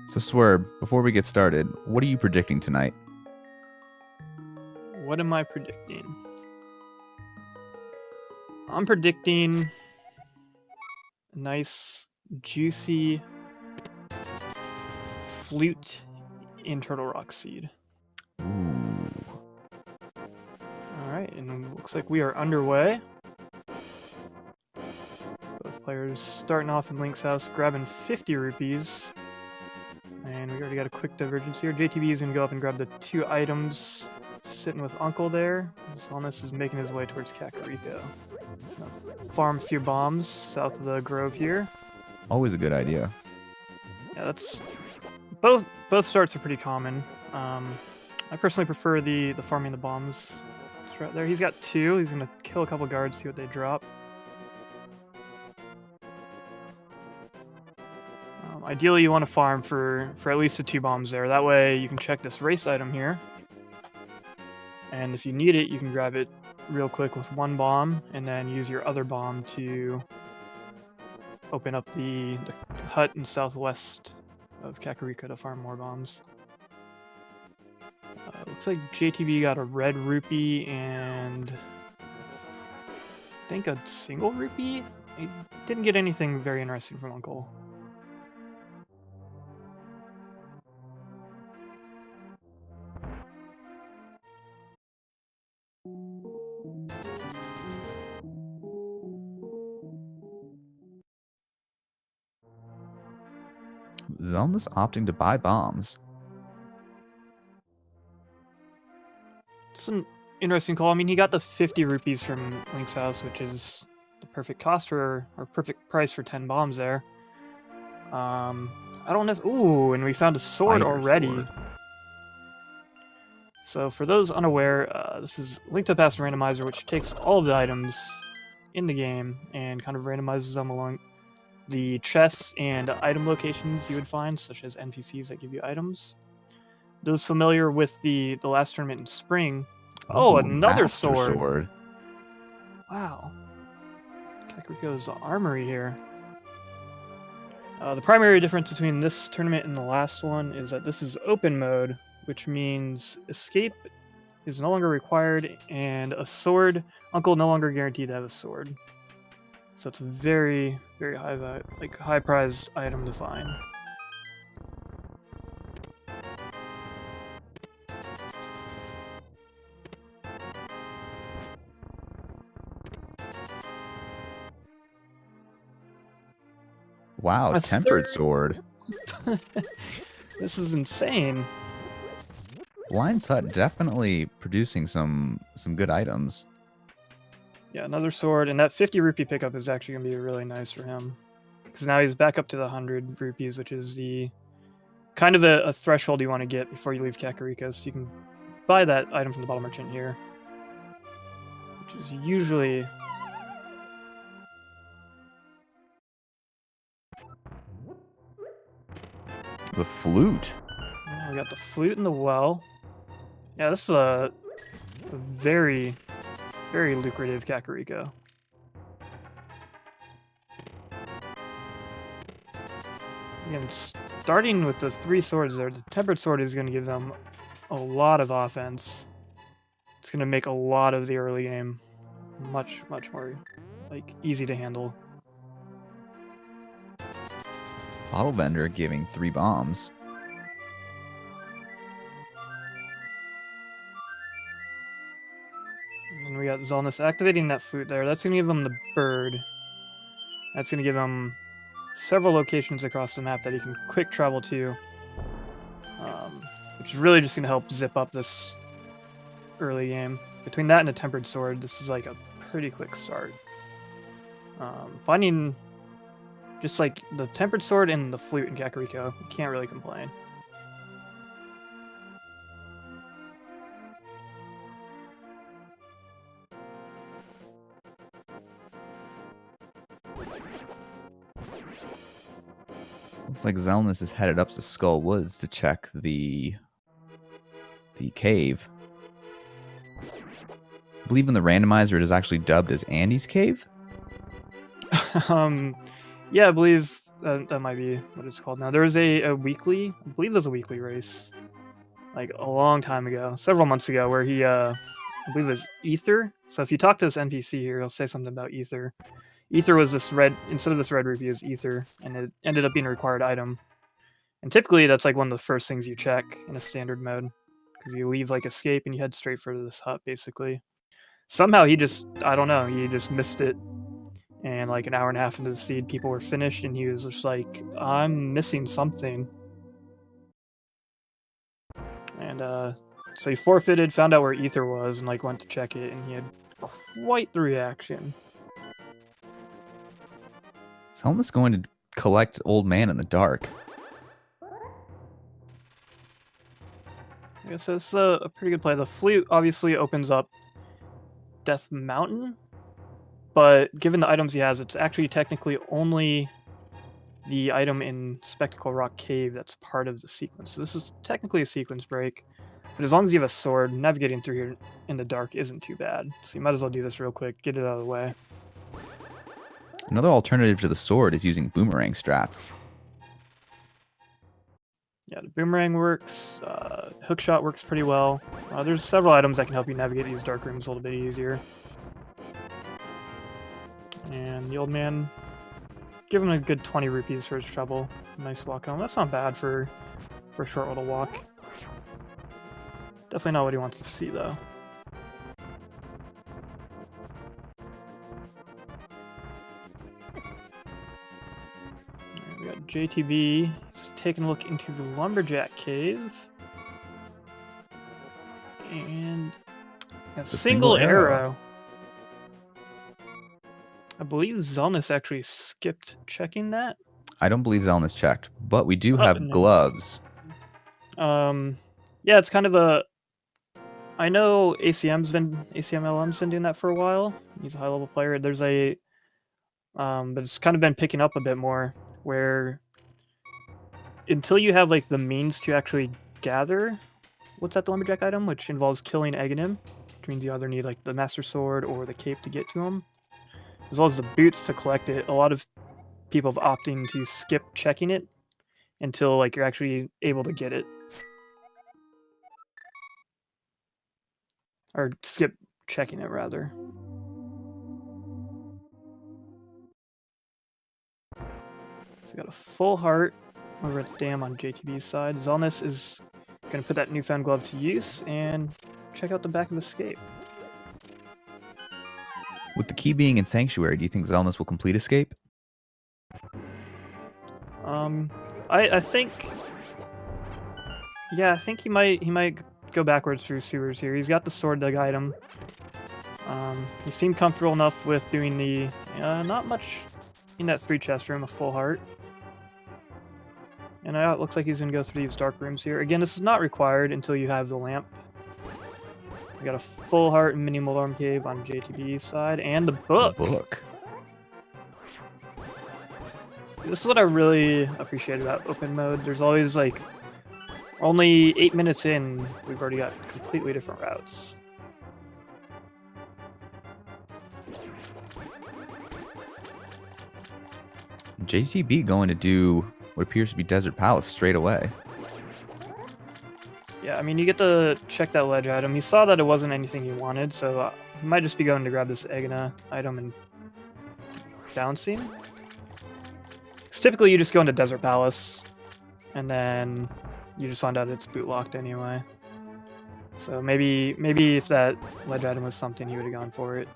So, Swerve, before we get started, what are you predicting tonight? What am I predicting? I'm predicting a nice, juicy flute in Turtle Rock seed. Ooh. Alright, and it looks like we are underway. Both players starting off in Link's house, grabbing 50 rupees. And we already got a quick divergence here. JTB is going to go up and grab the 2 items, sitting with Uncle there. Xelnas is making his way towards Kakariko. He's going to farm a few bombs south of the grove here. Always a good idea. Yeah, that's... Both starts are pretty common. I personally prefer the farming the bombs. It's right there. He's got 2. He's going to kill a couple guards, see what they drop. Ideally, you want to farm for at least the 2 bombs there. That way, you can check this race item here. And if you need it, you can grab it real quick with 1 bomb, and then use your other bomb to open up the hut in southwest of Kakariko to farm more bombs. Looks like JTB got a red rupee and I think a single rupee? I didn't get anything very interesting from Uncle. Zelda's opting to buy bombs. It's an interesting call. I mean, he got the 50 rupees from Link's house, which is the perfect cost for, or perfect price for 10 bombs there. I don't know. Ooh, and we found a sword already. Sword. So for those unaware, this is Link to the Past Randomizer, which takes all of the items in the game and kind of randomizes them along the chests and item locations you would find, such as NPCs that give you items. Those familiar with the last tournament in spring. Oh, Ooh, another sword. sword. Wow. Kakariko's armory here. The primary difference between this tournament and the last one is that this is open mode, which means escape is no longer required, and a sword, Uncle no longer guaranteed to have a sword. So it's a very, very high prized item to find. Wow, A tempered third- sword. This is insane. Lion's Hut definitely producing some good items. Yeah, another sword, and that 50 rupee pickup is actually going to be really nice for him. Because now he's back up to the 100 rupees, which is the kind of a threshold you want to get before you leave Kakariko. So you can buy that item from the bottle merchant here, which is usually... The flute. We got the flute and the well. Yeah, this is a very, very lucrative Kakariko. Again, starting with those 3 swords there, the tempered sword is going to give them a lot of offense. It's going to make a lot of the early game much more easy to handle. Bottle vendor giving 3 bombs. And we got Xelnas activating that flute there. That's going to give him the bird. That's going to give him several locations across the map that he can quick travel to. Which is really just going to help zip up this early game. Between that and a tempered sword, this is like a pretty quick start. Finding just like the tempered sword and the flute in Kakariko, you can't really complain. Looks like Xelnas is headed up to Skull Woods to check the cave. I believe in the randomizer it is actually dubbed as Andy's Cave. Yeah, I believe That might be what it's called now. There was a weekly, I believe there's a weekly race, like a long time ago, several months ago, where he, I believe it was Ether. So if you talk to this NPC here, he'll say something about Ether. Ether was this red, instead of this red rupee, it was Ether, and it ended up being a required item. And typically that's like one of the first things you check in a standard mode, because you leave like escape and you head straight for this hut, basically. Somehow he just, I don't know, he just missed it. And like an hour and a half into the seed, people were finished, and he was just like, I'm missing something. And so he forfeited, found out where Ether was, and like went to check it, and he had quite the reaction. Xelnas going to collect Old Man in the Dark. I guess that's a pretty good play. The flute obviously opens up Death Mountain, but given the items he has, it's actually technically only the item in Spectacle Rock Cave that's part of the sequence. So this is technically a sequence break, but as long as you have a sword, navigating through here in the dark isn't too bad. So you might as well do this real quick, get it out of the way. Another alternative to the sword is using boomerang strats. Yeah, the boomerang works, hookshot works pretty well. There's several items that can help you navigate these dark rooms a little bit easier. And the old man, give him a good 20 rupees for his trouble. Nice walk home. That's not bad for a short little walk. Definitely not what he wants to see, though. We got JTB. He's taking a look into the Lumberjack Cave. And a single arrow. I believe Xelnas actually skipped checking that. I don't believe Xelnas checked, but we do have no. gloves. Yeah, it's kind of a... I know ACMLM's been doing that for a while. He's a high-level player. There's a... but it's kind of been picking up a bit more, where until you have like the means to actually gather what's at the Lumberjack item, which involves killing Aghanim, which means you either need like the Master Sword or the Cape to get to him, as well as the boots to collect it. A lot of people have opting to skip checking it until like you're actually able to get it. Or skip checking it, rather. So we got a full heart over at the dam on JTB's side. Xelnas is going to put that newfound glove to use and check out the back of Escape. With the key being in Sanctuary, do you think Xelnas will complete Escape? I think... Yeah, I think he might go backwards through sewers here. He's got the sword dug item. He seemed comfortable enough with doing the... not much in that 3 chest room, a full heart. And it looks like he's going to go through these dark rooms here. Again, this is not required until you have the lamp. We got a full heart mini Mulorm Cave on JTB's side, and the book. See, this is what I really appreciate about open mode. There's always like, only 8 minutes in, we've already got completely different routes. JTB going to do what appears to be Desert Palace straight away. Yeah, I mean, you get to check that ledge item. He saw that it wasn't anything he wanted, so he might just be going to grab this Eggna item and bouncing. Because typically you just go into Desert Palace, and then you just find out it's boot locked anyway. So maybe if that ledge item was something, he would have gone for it.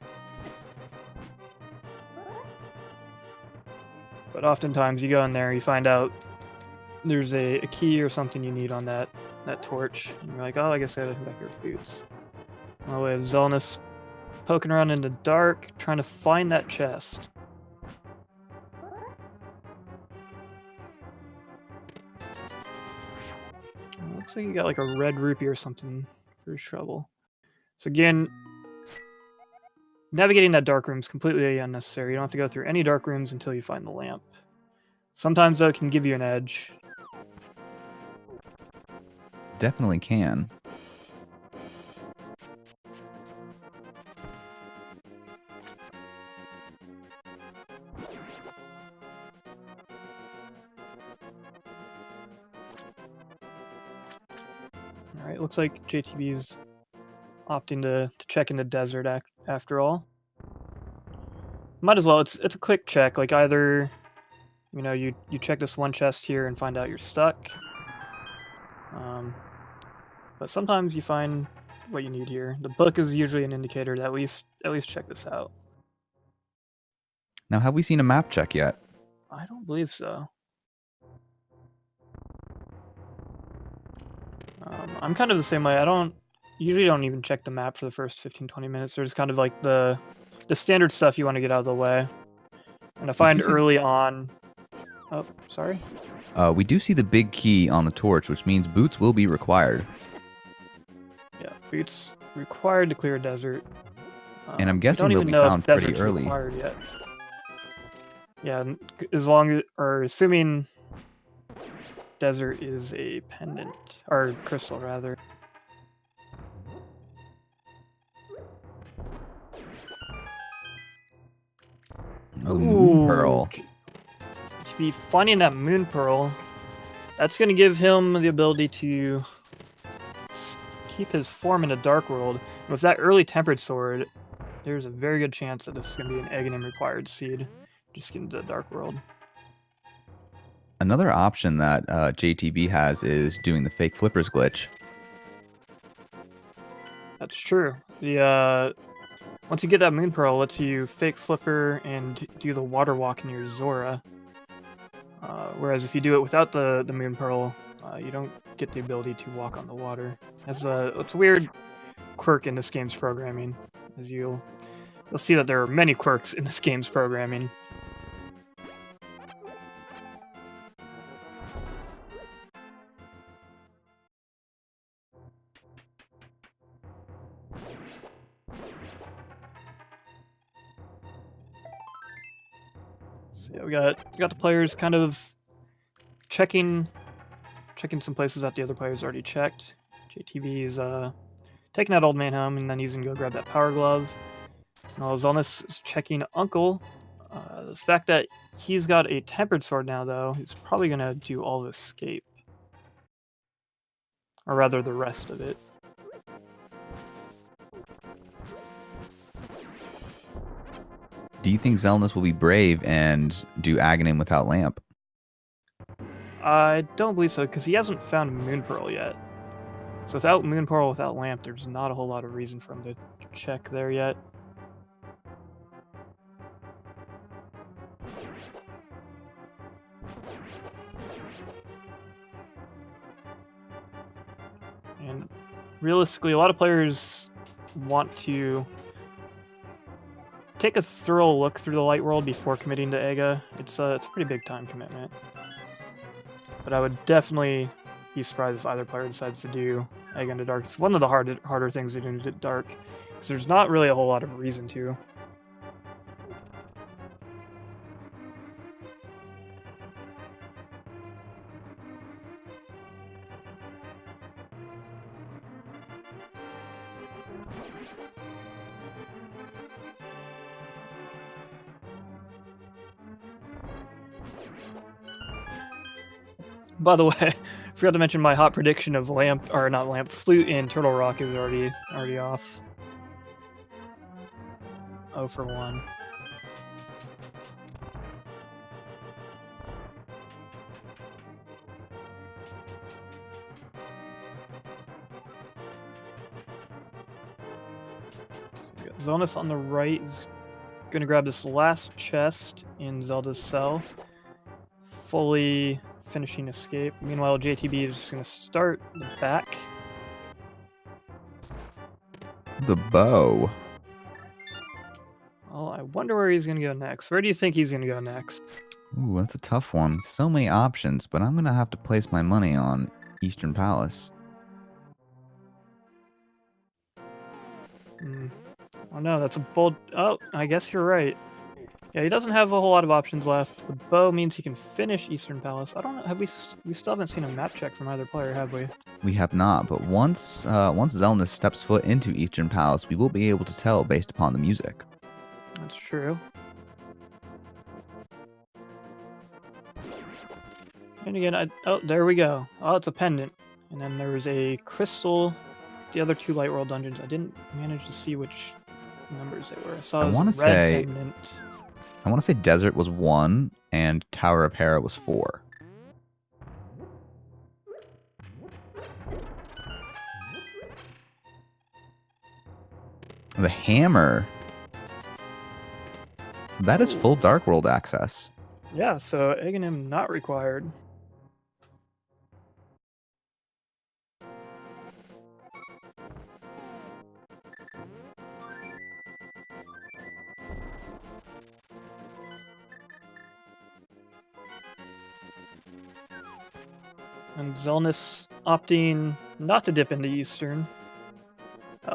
But oftentimes you go in there, you find out there's a key or something you need on that torch. And you're like, oh, I guess I gotta come back here with boots. Well, we have Xelnas poking around in the dark, trying to find that chest. Looks like you got like a red rupee or something for his trouble. So again, navigating that dark room is completely unnecessary. You don't have to go through any dark rooms until you find the lamp. Sometimes, though, it can give you an edge. Definitely can. All right, looks like JTB's opting to check in the desert after all. Might as well. It's a quick check. Like either, you check this one chest here and find out you're stuck. But sometimes you find what you need here. The book is usually an indicator to at least check this out. Now, have we seen a map check yet? I don't believe so. I'm kind of the same way. I usually don't even check the map for the first 15-20 minutes. There's kind of like the standard stuff you want to get out of the way. And I find early on... Oh, sorry? We do see the big key on the torch, which means boots will be required. Yeah, boots required to clear a desert. And I'm guessing they'll be found pretty early. Required yet. Yeah, assuming desert is a pendant, or crystal rather. Oh, moon pearl. To be finding that moon pearl, that's going to give him the ability to keep his form in the dark world. And with that early tempered sword, there's a very good chance that this is going to be an Aghanim required seed. Just get into the dark world. Another option that JTB has is doing the fake flippers glitch. That's true. Once you get that moon pearl, it lets you fake flipper and do the water walk in your Zora. Whereas if you do it without the moon pearl, you don't get the ability to walk on the water. It's a weird quirk in this game's programming, as you'll see that there are many quirks in this game's programming. So yeah, we got the players kind of checking some places that the other players already checked. JTB is taking that old man home, and then he's gonna go grab that power glove. While Xelnas is checking Uncle. The fact that he's got a tempered sword now, though, he's probably gonna do all of escape, or rather, the rest of it. Do you think Xelnas will be brave and do Aghanim without lamp? I don't believe so, because he hasn't found Moon Pearl yet. So without Moon Pearl, without lamp, there's not a whole lot of reason for him to check there yet. And realistically, a lot of players want to take a thorough look through the light world before committing to Aga. It's a pretty big time commitment. But I would definitely be surprised if either player decides to do Aga into Dark. It's one of the harder things to do into Dark, because there's not really a whole lot of reason to. By the way, I forgot to mention my hot prediction of flute and Turtle Rock is already off. 0 for 1. So we got Xelnas on the right is gonna grab this last chest in Zelda's cell, fully finishing escape. Meanwhile, JTB is just going to start the back. The bow. Well, I wonder where he's going to go next. Where do you think he's going to go next? Ooh, that's a tough one. So many options, but I'm going to have to place my money on Eastern Palace. Oh no, that's a bold... Oh, I guess you're right. Yeah, he doesn't have a whole lot of options left. The bow means he can finish Eastern Palace. I don't know, we still haven't seen a map check from either player, have we? We have not, but once Xelnas steps foot into Eastern Palace, we will be able to tell based upon the music. That's true. And again, oh, there we go. Oh, it's a pendant. And then there was a crystal. The other 2 light world dungeons, I didn't manage to see which numbers they were. I saw I it was a wanna red say- pendant. I want to say Desert was 1 and Tower of Hera was 4. The hammer. That is full Dark World access. Yeah, so Aghanim not required. And Xelnas opting not to dip into Eastern.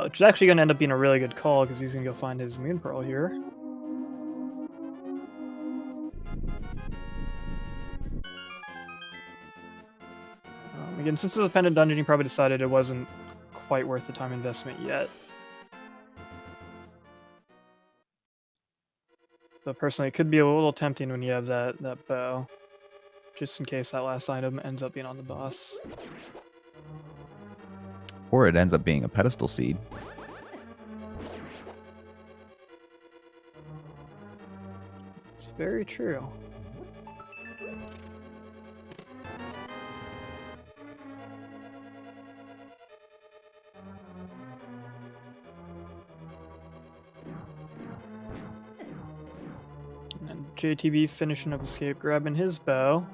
Which is actually going to end up being a really good call because he's going to go find his Moon Pearl here. Again, since it's a pendant dungeon, he probably decided it wasn't quite worth the time investment yet. But personally, it could be a little tempting when you have that bow. Just in case that last item ends up being on the boss. Or it ends up being a pedestal seed. It's very true. And then JTB finishing up escape, grabbing his bow.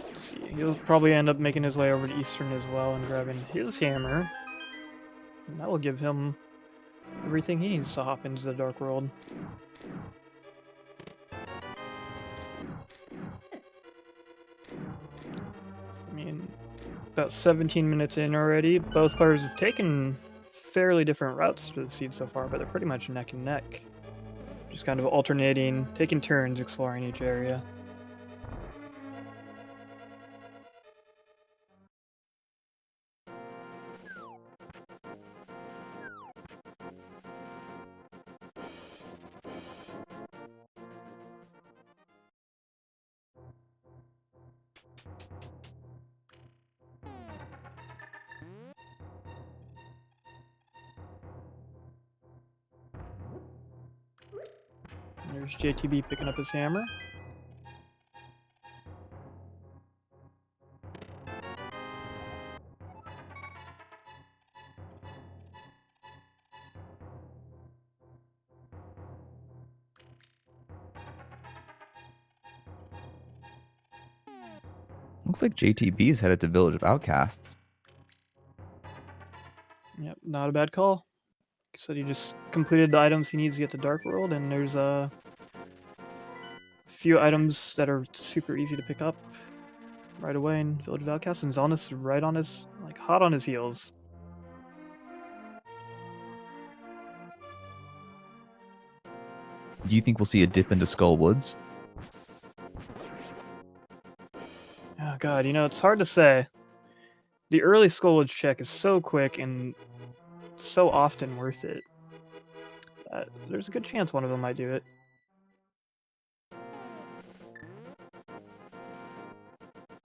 Let's see, he'll probably end up making his way over to Eastern as well and grabbing his hammer. And that will give him everything he needs to hop into the Dark World. I mean, about 17 minutes in already. Both players have taken fairly different routes to the seed so far, but they're pretty much neck and neck. Just kind of alternating, taking turns exploring each area. And there's JTB picking up his hammer. Looks like JTB is headed to Village of Outcasts. Yep, not a bad call. Said he just completed the items he needs to get to Dark World, and there's a few items that are super easy to pick up right away in Village of Outcasts, and Xelnas is right on his, like, hot on his heels. Do you think we'll see a dip into Skull Woods? Oh god, you know, it's hard to say. The early Skullwoods check is so quick and so often worth it. There's a good chance one of them might do it.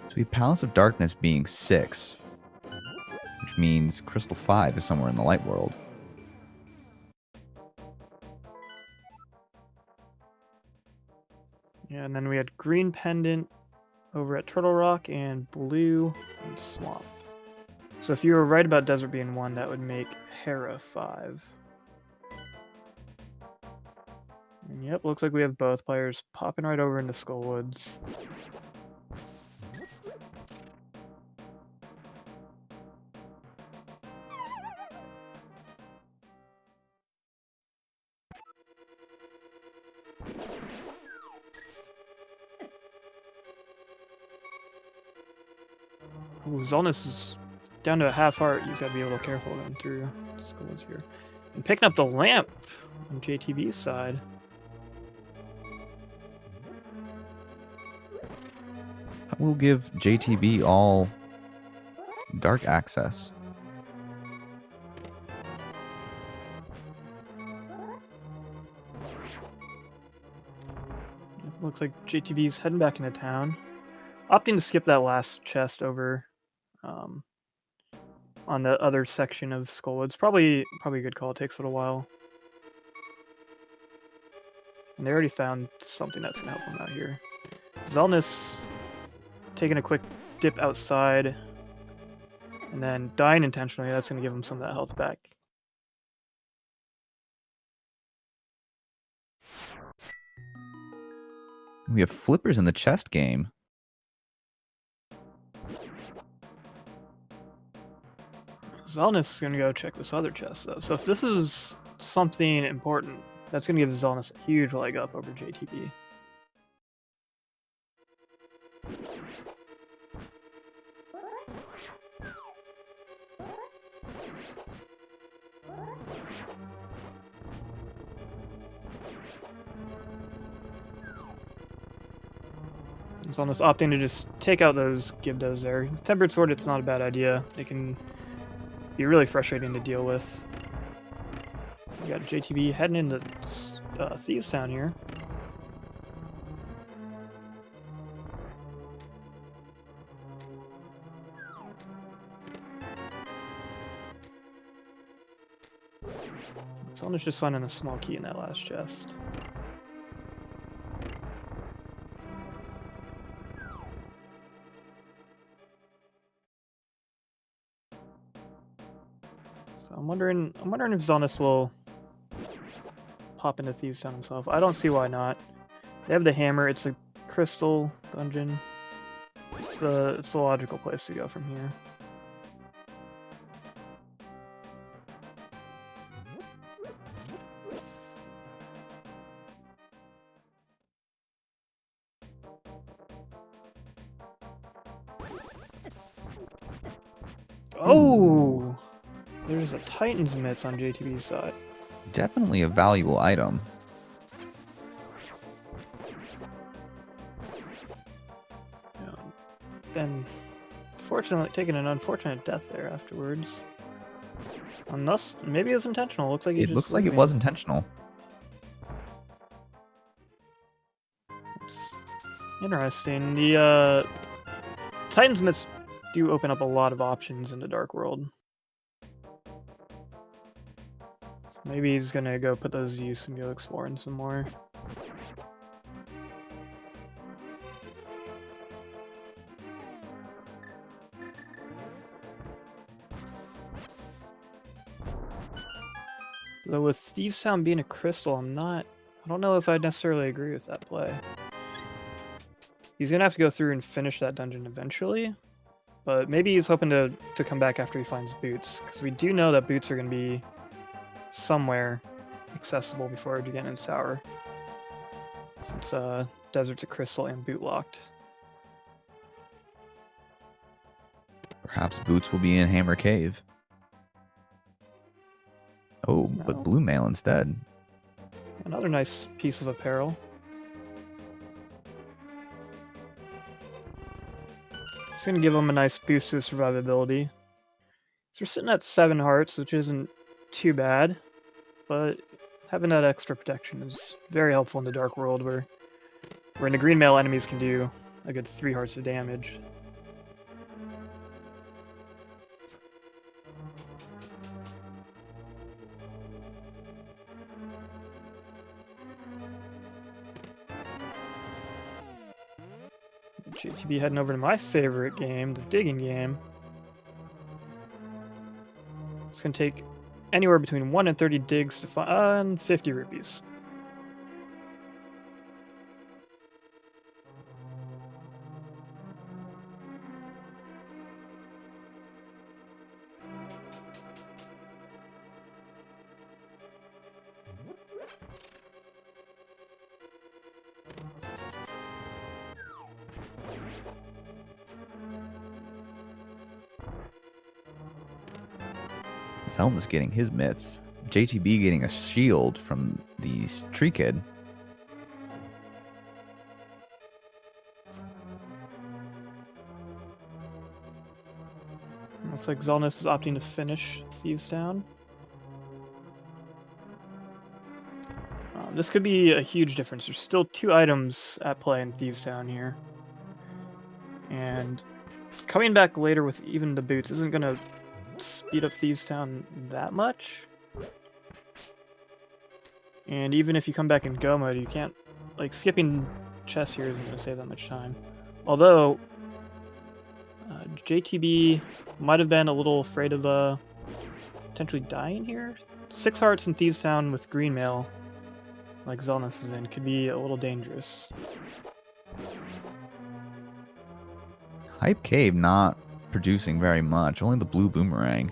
So we have Palace of Darkness being 6, which means Crystal 5 is somewhere in the Light World. Yeah, and then we had Green Pendant over at Turtle Rock and Blue and Swamp. So if you were right about Desert being 1, that would make Hera 5. And yep, looks like we have both players popping right over into Skullwoods. Ooh, Xelnas is down to a half heart. He's got to be a little careful going through Skullwoods here. And picking up the lamp on JTB's side. That will give JTB all dark access. Looks like JTB's heading back into town. opting to skip that last chest over on the other section of Skullwood's probably a good call. It takes a little while. And they already found something that's going to help them out here. Xelnas taking a quick dip outside and then dying intentionally. That's going to give him some of that health back. We have flippers in the chest game. Xelnas is going to go check this other chest, though. So if this is something important, that's going to give Xelnas a huge leg up over JTB. Xelnas opting to just take out those Gibdos there. Tempered Sword, it's not a bad idea. They can be really frustrating to deal with. We got JTB heading into Thieves Town here. Xelnas just finding a small key in that last chest. So I'm wondering if Xelnas will pop into Thieves Town himself. I don't see why not. They have the hammer. It's a crystal dungeon. It's the logical place to go from here. Oh! There's a Titan's Mitts on JTB's side. Definitely a valuable item. Then, fortunately, taking an unfortunate death there afterwards. Unless, maybe it was intentional. Looks like It looks like it was intentional. It's interesting. The Titan's Mitts do open up a lot of options in the Dark World. So maybe he's gonna go put those to use and go exploring some more. Though with Thieves Town being a crystal, I don't know if I necessarily agree with that play. He's gonna have to go through and finish that dungeon eventually, but maybe he's hoping to come back after he finds boots, because we do know that boots are gonna be somewhere accessible before Giganton's Tower, since Desert's a crystal and boot locked. Perhaps boots will be in Hammer Cave. Oh, No. but blue mail instead. Another nice piece of apparel. It's going to give him a nice boost to his survivability. So we're sitting at 7 hearts, which isn't too bad, but having that extra protection is very helpful in the Dark World, where in the green mail enemies can do a good 3 hearts of damage. JTB heading over to my favorite game, the digging game. It's going to take anywhere between 1 and 30 digs to find 50 rupees. Xelnas getting his mitts. JTB getting a shield from the tree kid. Looks like Xelnas is opting to finish Thieves Town. This could be a huge difference. There's still 2 items at play in Thieves Town here. And coming back later with even the boots isn't going to speed up Thieves Town that much. And even if you come back in Go mode, you can't, like, skipping chests here isn't going to save that much time. Although, JTB might have been a little afraid of potentially dying here. 6 hearts in Thieves Town with green mail, like Xelnas is in, could be a little dangerous. Hype Cave not producing very much, only the blue boomerang.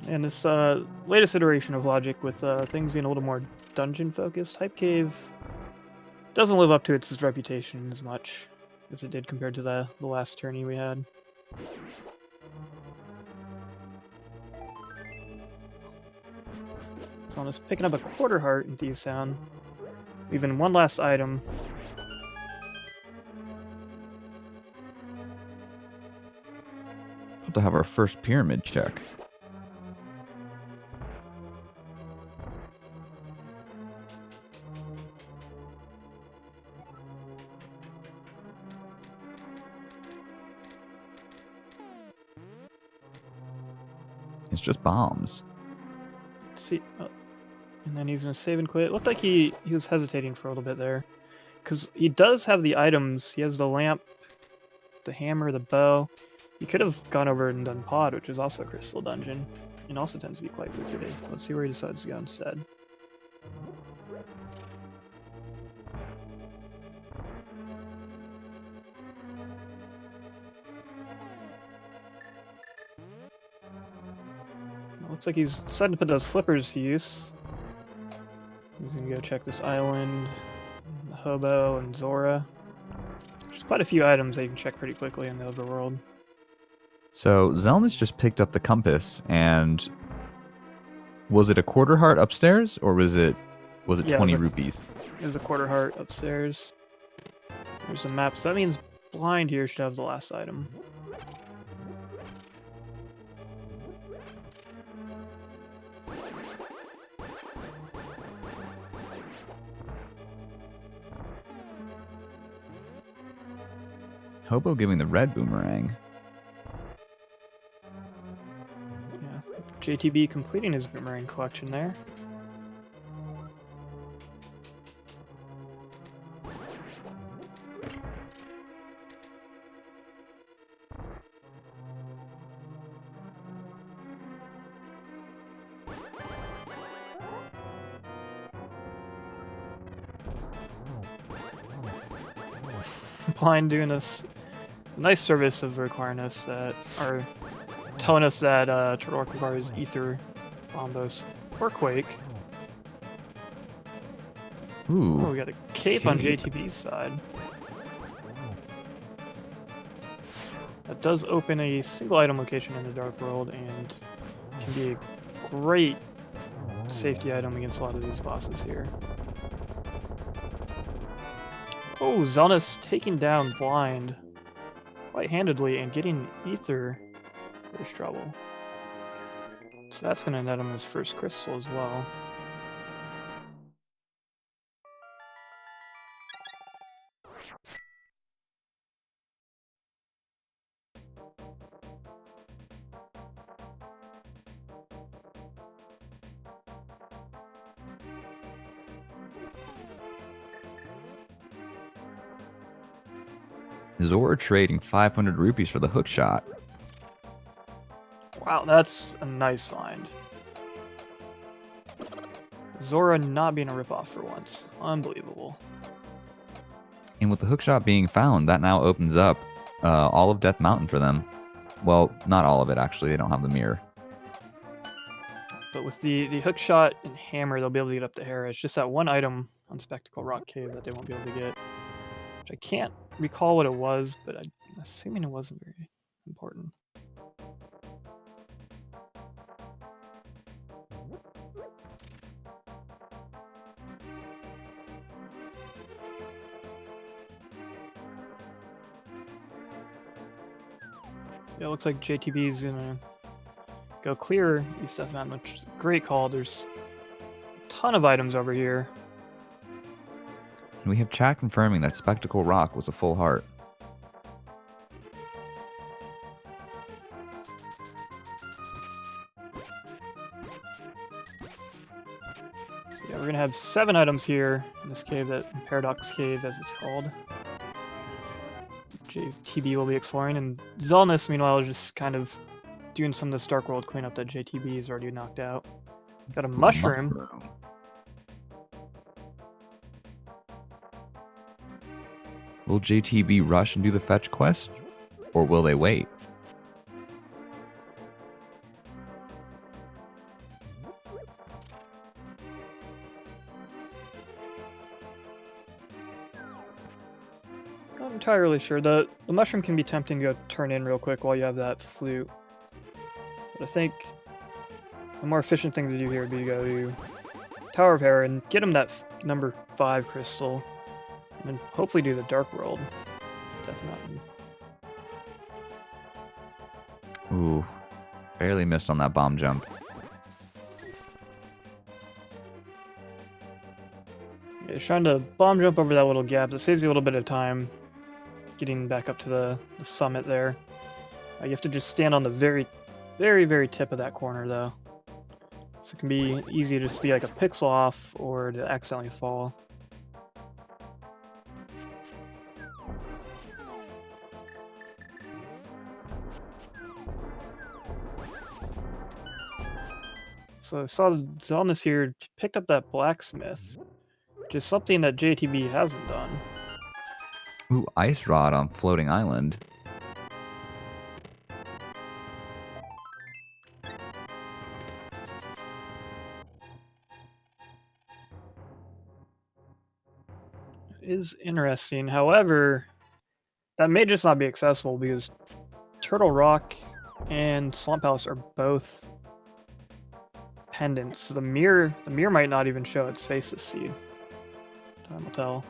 And this latest iteration of Logic with things being a little more dungeon-focused, Hype Cave doesn't live up to its reputation as much as it did compared to the last tourney we had. So I'm just picking up a quarter heart in Thieves Town. Leaving one last item. About to have our first pyramid check. It's just bombs. Let's see. Oh. And then he's gonna save and quit. It looked like he was hesitating for a little bit there. Because he does have the items. He has the lamp, the hammer, the bow. He could have gone over and done pod, which is also a crystal dungeon. And also tends to be quite lucrative. Let's see where he decides to go instead. Looks like he's decided to put those flippers to use. He's gonna go check this island, the hobo, and Zora. There's quite a few items that you can check pretty quickly in the overworld. So Xelnas just picked up the compass, and was it a quarter heart upstairs, or was it 20 rupees? There's a quarter heart upstairs. There's a map, so that means blind here should have the last item. Hobo giving the red boomerang. Yeah, JTB completing his boomerang collection there. Blind doing us a nice service of requiring us that, or telling us that Turtle requires Ether, Bombos, or Quake. Ooh. Oh, we got a cape on JTB's side. That does open a single item location in the Dark World and can be a great safety item against a lot of these bosses here. Oh, Xelnas taking down Blind quite handedly and getting Ether for his trouble. So that's going to net him his first crystal as well. Zora trading 500 rupees for the hook shot. Wow, that's a nice find. Zora not being a ripoff for once. Unbelievable. And with the hook shot being found, that now opens up all of Death Mountain for them. Well, not all of it, actually. They don't have the mirror. But with the hook shot and hammer, they'll be able to get up to Hera. It's just that one item on Spectacle Rock Cave that they won't be able to get. Which I can't recall what it was, but I'm assuming it wasn't very important. So yeah, it looks like JTB's gonna go clear East Death Mountain, which is a great call. There's ton of items over here. And we have chat confirming that Spectacle Rock was a full heart. Yeah, we're gonna have 7 items here in this cave, that Paradox Cave, as it's called. JTB will be exploring, and Xelnas, meanwhile, is just kind of doing some of this Dark World cleanup that JTB is already knocked out. Got a mushroom. Will JTB rush and do the fetch quest, or will they wait? Not entirely sure. The mushroom can be tempting to go turn in real quick while you have that flute. But I think the more efficient thing to do here would be to go to Tower of Hera and get him that number 5 crystal. And then hopefully do the Dark World. Death Mountain. Ooh, barely missed on that bomb jump. Yeah, just trying to bomb jump over that little gap. That saves you a little bit of time getting back up to the summit there. You have to just stand on the very, very tip of that corner, though. So it can be easy to just be like a pixel off or to accidentally fall. So I saw Xelnas here picked up that blacksmith, which is something that JTB hasn't done. Ooh, ice rod on floating island. It is interesting. However, that may just not be accessible because Turtle Rock and Swamp Palace are both pendants. So the mirror might not even show its face this seed. Time will tell.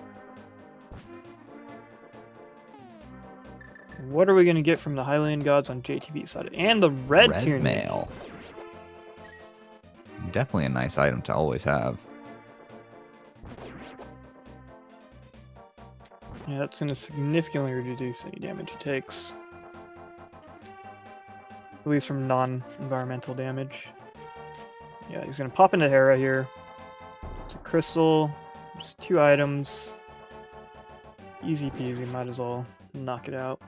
What are we going to get from the Hylian gods on JTB side? And the red tunic. Mail. Definitely a nice item to always have. Yeah, that's going to significantly reduce any damage it takes. At least from non-environmental damage. Yeah, he's going to pop into Hera here. It's a crystal. Just 2 items. Easy peasy, might as well knock it out.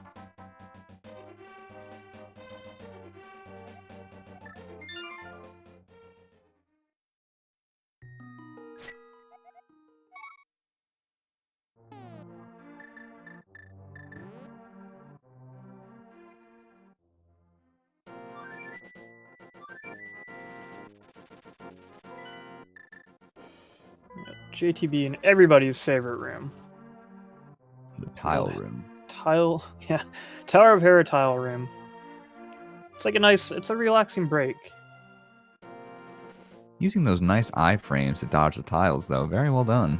JTB in everybody's favorite room. The tile room. Yeah. Tower of Hera tile room. It's like it's a relaxing break. Using those nice iframes to dodge the tiles, though. Very well done.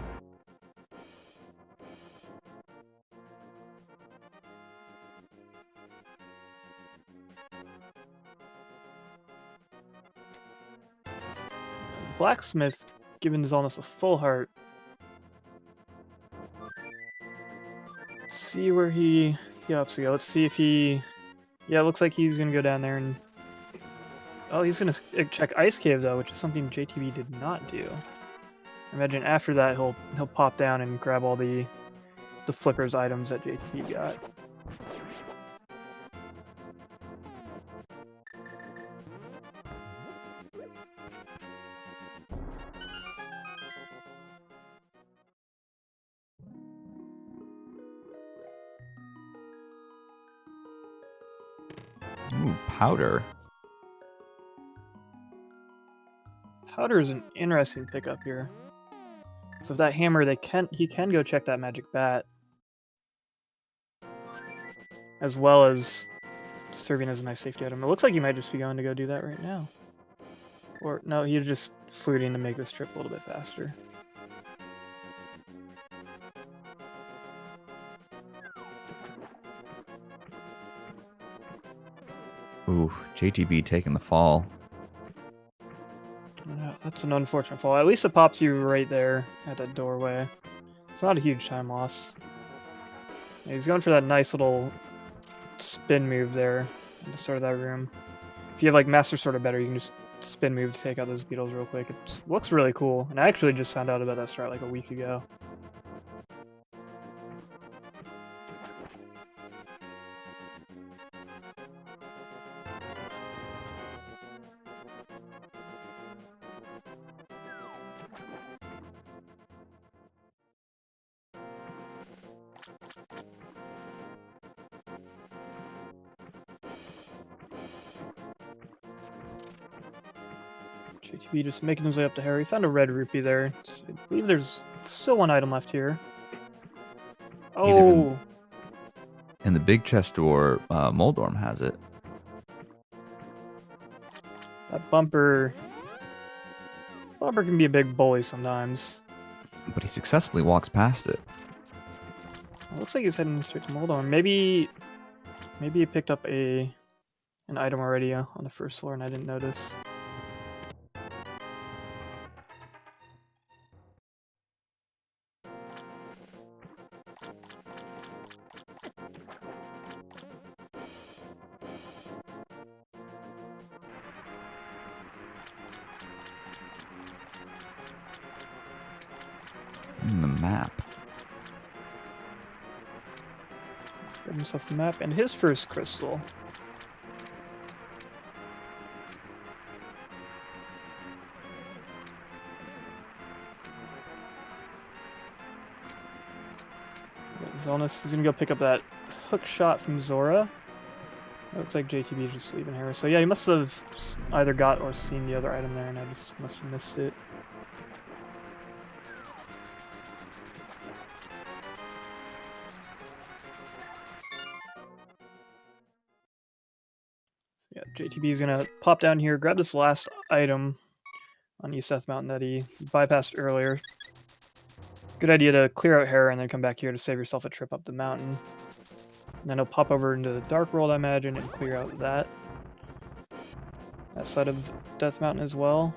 Blacksmith giving Xelnas a full heart. See where he opts to go. Let's see if he... Yeah, it looks like he's going to go down there and... Oh, he's going to check Ice Cave, though, which is something JTB did not do. Imagine after that he'll pop down and grab all the Flipper's items that JTB got. Ooh, powder. Powder is an interesting pickup here. So if that hammer, he can go check that magic bat, as well as serving as a nice safety item. It looks like he might just be going to go do that right now. Or no, he's just fluting to make this trip a little bit faster. Ooh, JTB taking the fall. That's an unfortunate fall. At least it pops you right there at that doorway. It's not a huge time loss. Yeah, he's going for that nice little spin move there at the start of that room. If you have like Master Sword or better, you can just spin move to take out those beetles real quick. It looks really cool. And I actually just found out about that strat like a week ago. JTB just making his way up to Harry. Found a red rupee there. I believe there's still one item left here. Oh! In the big chest door, Moldorm has it. That bumper can be a big bully sometimes. But he successfully walks past it. It looks like he's heading straight to Moldorm. Maybe he picked up an item already on the first floor and I didn't notice. The map. Grab himself a map and his first crystal. Xelnas is gonna go pick up that hook shot from Zora. It looks like JTB is just leaving here. So yeah, he must have either got or seen the other item there and I just must have missed it. Yeah, JTB is gonna pop down here, grab this last item on East Death Mountain that he bypassed earlier. Good idea to clear out Hera and then come back here to save yourself a trip up the mountain. And then he'll pop over into the Dark World, I imagine, and clear out that side of Death Mountain as well.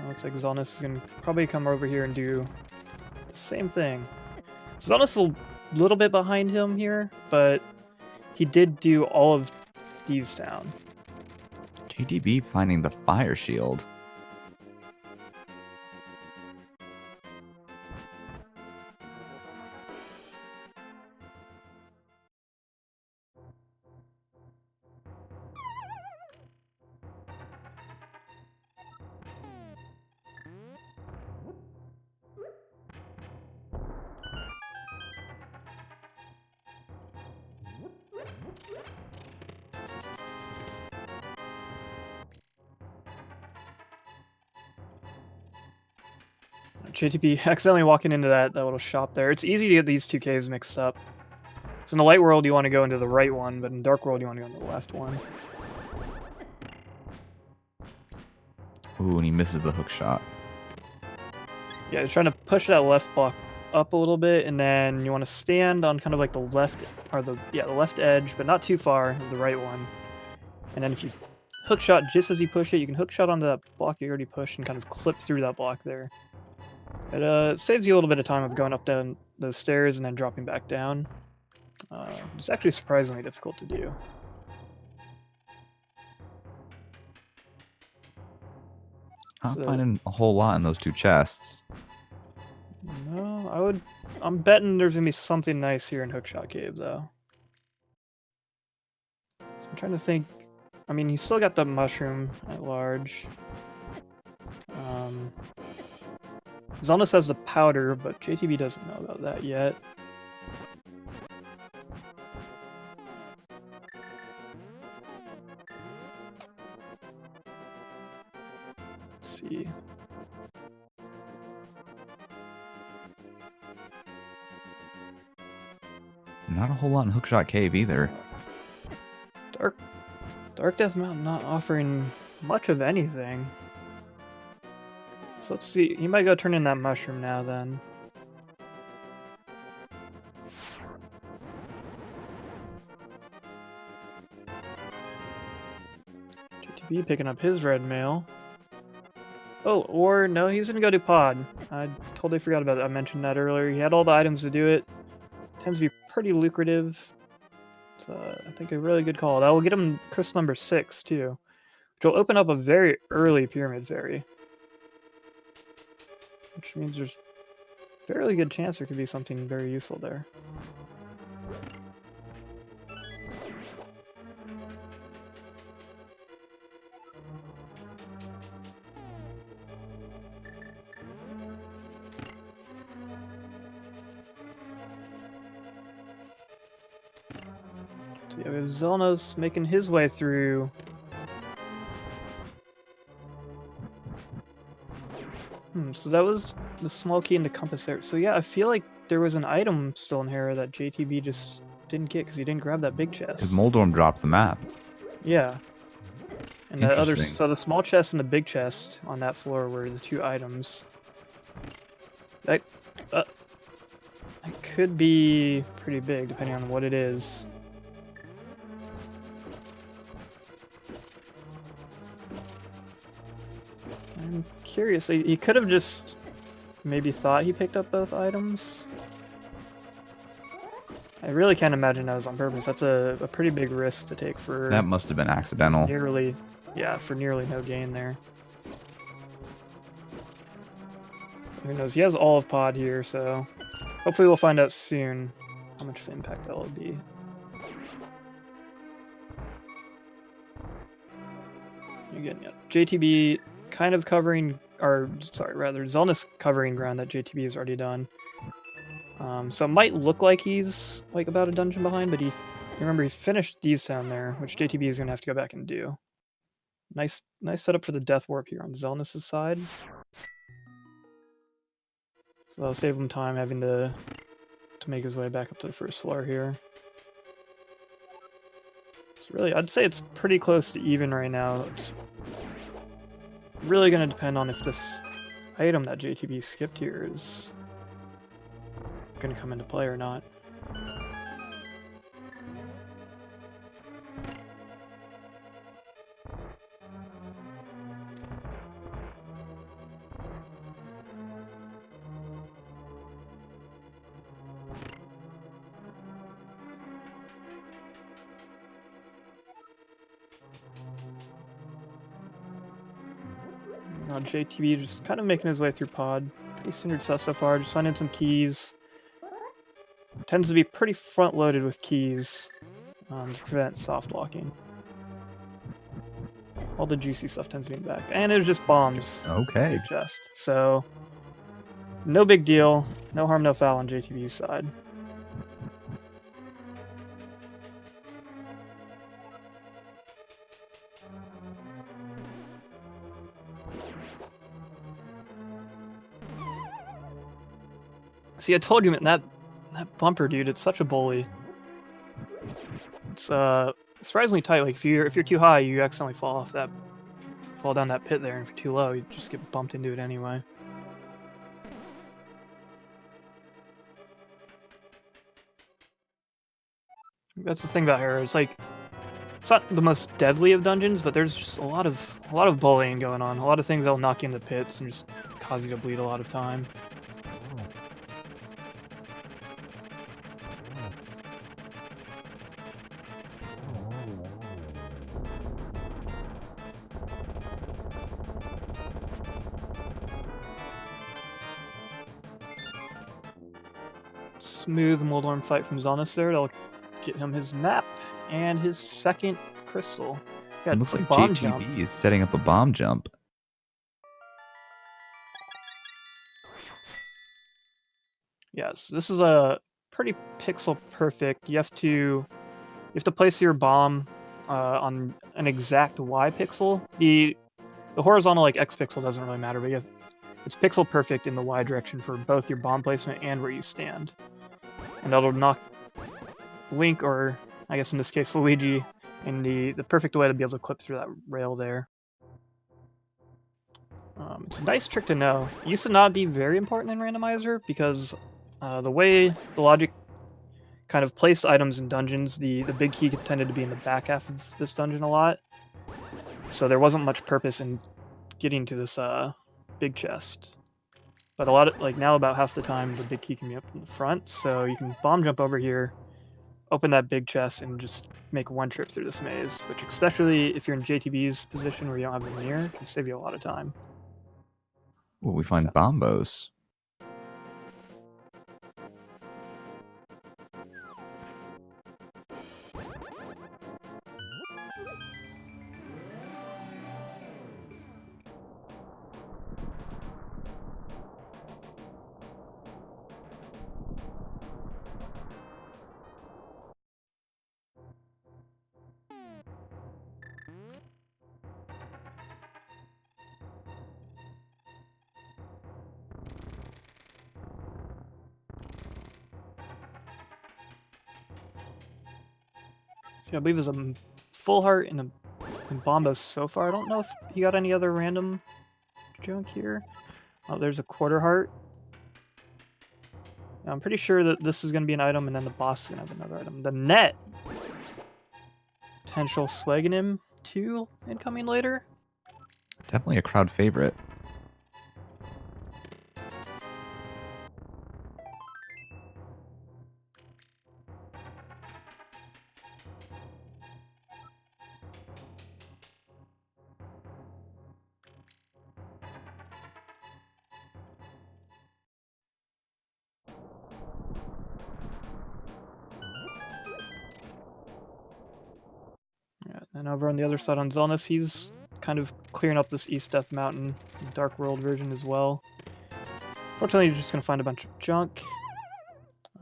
Looks like Xelnas is gonna probably come over here and do the same thing. Xelnas is a little bit behind him here, but he did do all of these down. JTB finding the fire shield. JTB accidentally walking into that little shop there. It's easy to get these two caves mixed up. So in the light world, you want to go into the right one, but in dark world, you want to go into the left one. Ooh, and he misses the hook shot. Yeah, he's trying to push that left block up a little bit, and then you want to stand on kind of like the left, or the left edge, but not too far of the right one. And then if you hook shot just as you push it, you can hook shot onto that block you already pushed and kind of clip through that block there. It saves you a little bit of time of going up down those stairs and then dropping back down. It's actually surprisingly difficult to do. I'm finding a whole lot in those two chests. No, I'm betting there's gonna be something nice here in Hookshot Cave, though. So I'm trying to think. I mean, he's still got the mushroom at large. Xelnas has the powder, but JTB doesn't know about that yet. Let's see. Not a whole lot in Hookshot Cave either. Dark Death Mountain not offering much of anything. So let's see. He might go turn in that mushroom now then. JTB picking up his red mail. Oh, or no, he's gonna go do pod. I totally forgot about that. I mentioned that earlier. He had all the items to do it. Tends to be pretty lucrative. It's, I think a really good call. That will get him crystal number 6 too, which will open up a very early pyramid fairy, which means there's a fairly good chance there could be something very useful there. So yeah, we have Xelnas making his way through. So that was the small key in the compass there. So yeah, I feel like there was an item still in here that JTB just didn't get because he didn't grab that big chest. Because Moldorm dropped the map. Yeah. And the other, Interesting. so the small chest and the big chest on that floor were the 2 items. That could be pretty big depending on what it is. I'm curious. He could have just maybe thought he picked up both items. I really can't imagine that was on purpose. That's a pretty big risk to take for That must have been accidental. nearly no gain there. Who knows? He has all of pod here, so hopefully we'll find out soon how much of an impact that will be. Again, yeah, JTB kind of covering, or sorry, rather Xelnas covering ground that JTB has already done. So it might look like he's like about a dungeon behind, but remember he finished these down there, which JTB is gonna have to go back and do. Nice setup for the death warp here on Xelnas' side. So that'll save him time having to make his way back up to the first floor here. So really, I'd say it's pretty close to even right now. It's really going to depend on if this item that JTB skipped here is going to come into play or not. JTB just kind of making his way through pod. Pretty standard stuff so far. Just finding some keys. Tends to be pretty front-loaded with keys to prevent soft locking. All the juicy stuff tends to be in the back. And it was just bombs. Okay. Big chest. So, no big deal. No harm, no foul on JTB's side. See, I told you, man, that bumper, dude, it's such a bully. It's surprisingly tight. Like if you're too high, you accidentally fall down that pit there, and if you're too low, you just get bumped into it anyway. That's the thing about Hero. It's like it's not the most deadly of dungeons, but there's just a lot of bullying going on. A lot of things that'll knock you in the pits and just cause you to bleed a lot of time. Smooth Moldorm fight from Xelnas there. That'll get him his map and his second crystal. It looks like JTB is setting up a bomb jump. Yes, this is a pretty pixel perfect. You have to place your bomb on an exact Y pixel. The horizontal like X pixel doesn't really matter, but it's pixel perfect in the Y direction for both your bomb placement and where you stand. And that'll knock Link, or I guess in this case Luigi, in the perfect way to be able to clip through that rail there. It's a nice trick to know. It used to not be very important in Randomizer because the way the logic kind of placed items in dungeons, the big key tended to be in the back half of this dungeon a lot. So there wasn't much purpose in getting to this big chest. But a lot of, like now about half the time, the big key can be up in the front, so you can bomb jump over here, open that big chest, and just make one trip through this maze, which especially if you're in JTB's position where you don't have a mirror, can save you a lot of time. Ooh, we find bombos. So I believe there's a full heart and bombos so far. I don't know if you got any other random junk here. Oh, there's a quarter heart. I'm pretty sure that this is going to be an item, and then the boss is going to have another item. The net! Potential Swagonim 2 incoming later. Definitely a crowd favorite. Yeah, and over on the other side on Xelnas, he's kind of clearing up this East Death Mountain Dark World version as well. Fortunately, he's just going to find a bunch of junk.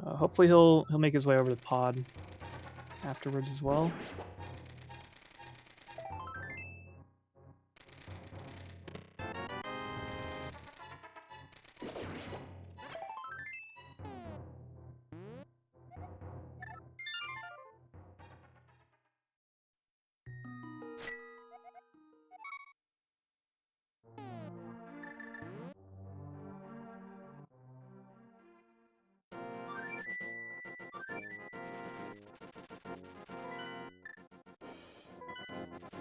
Hopefully he'll make his way over the pod afterwards as well.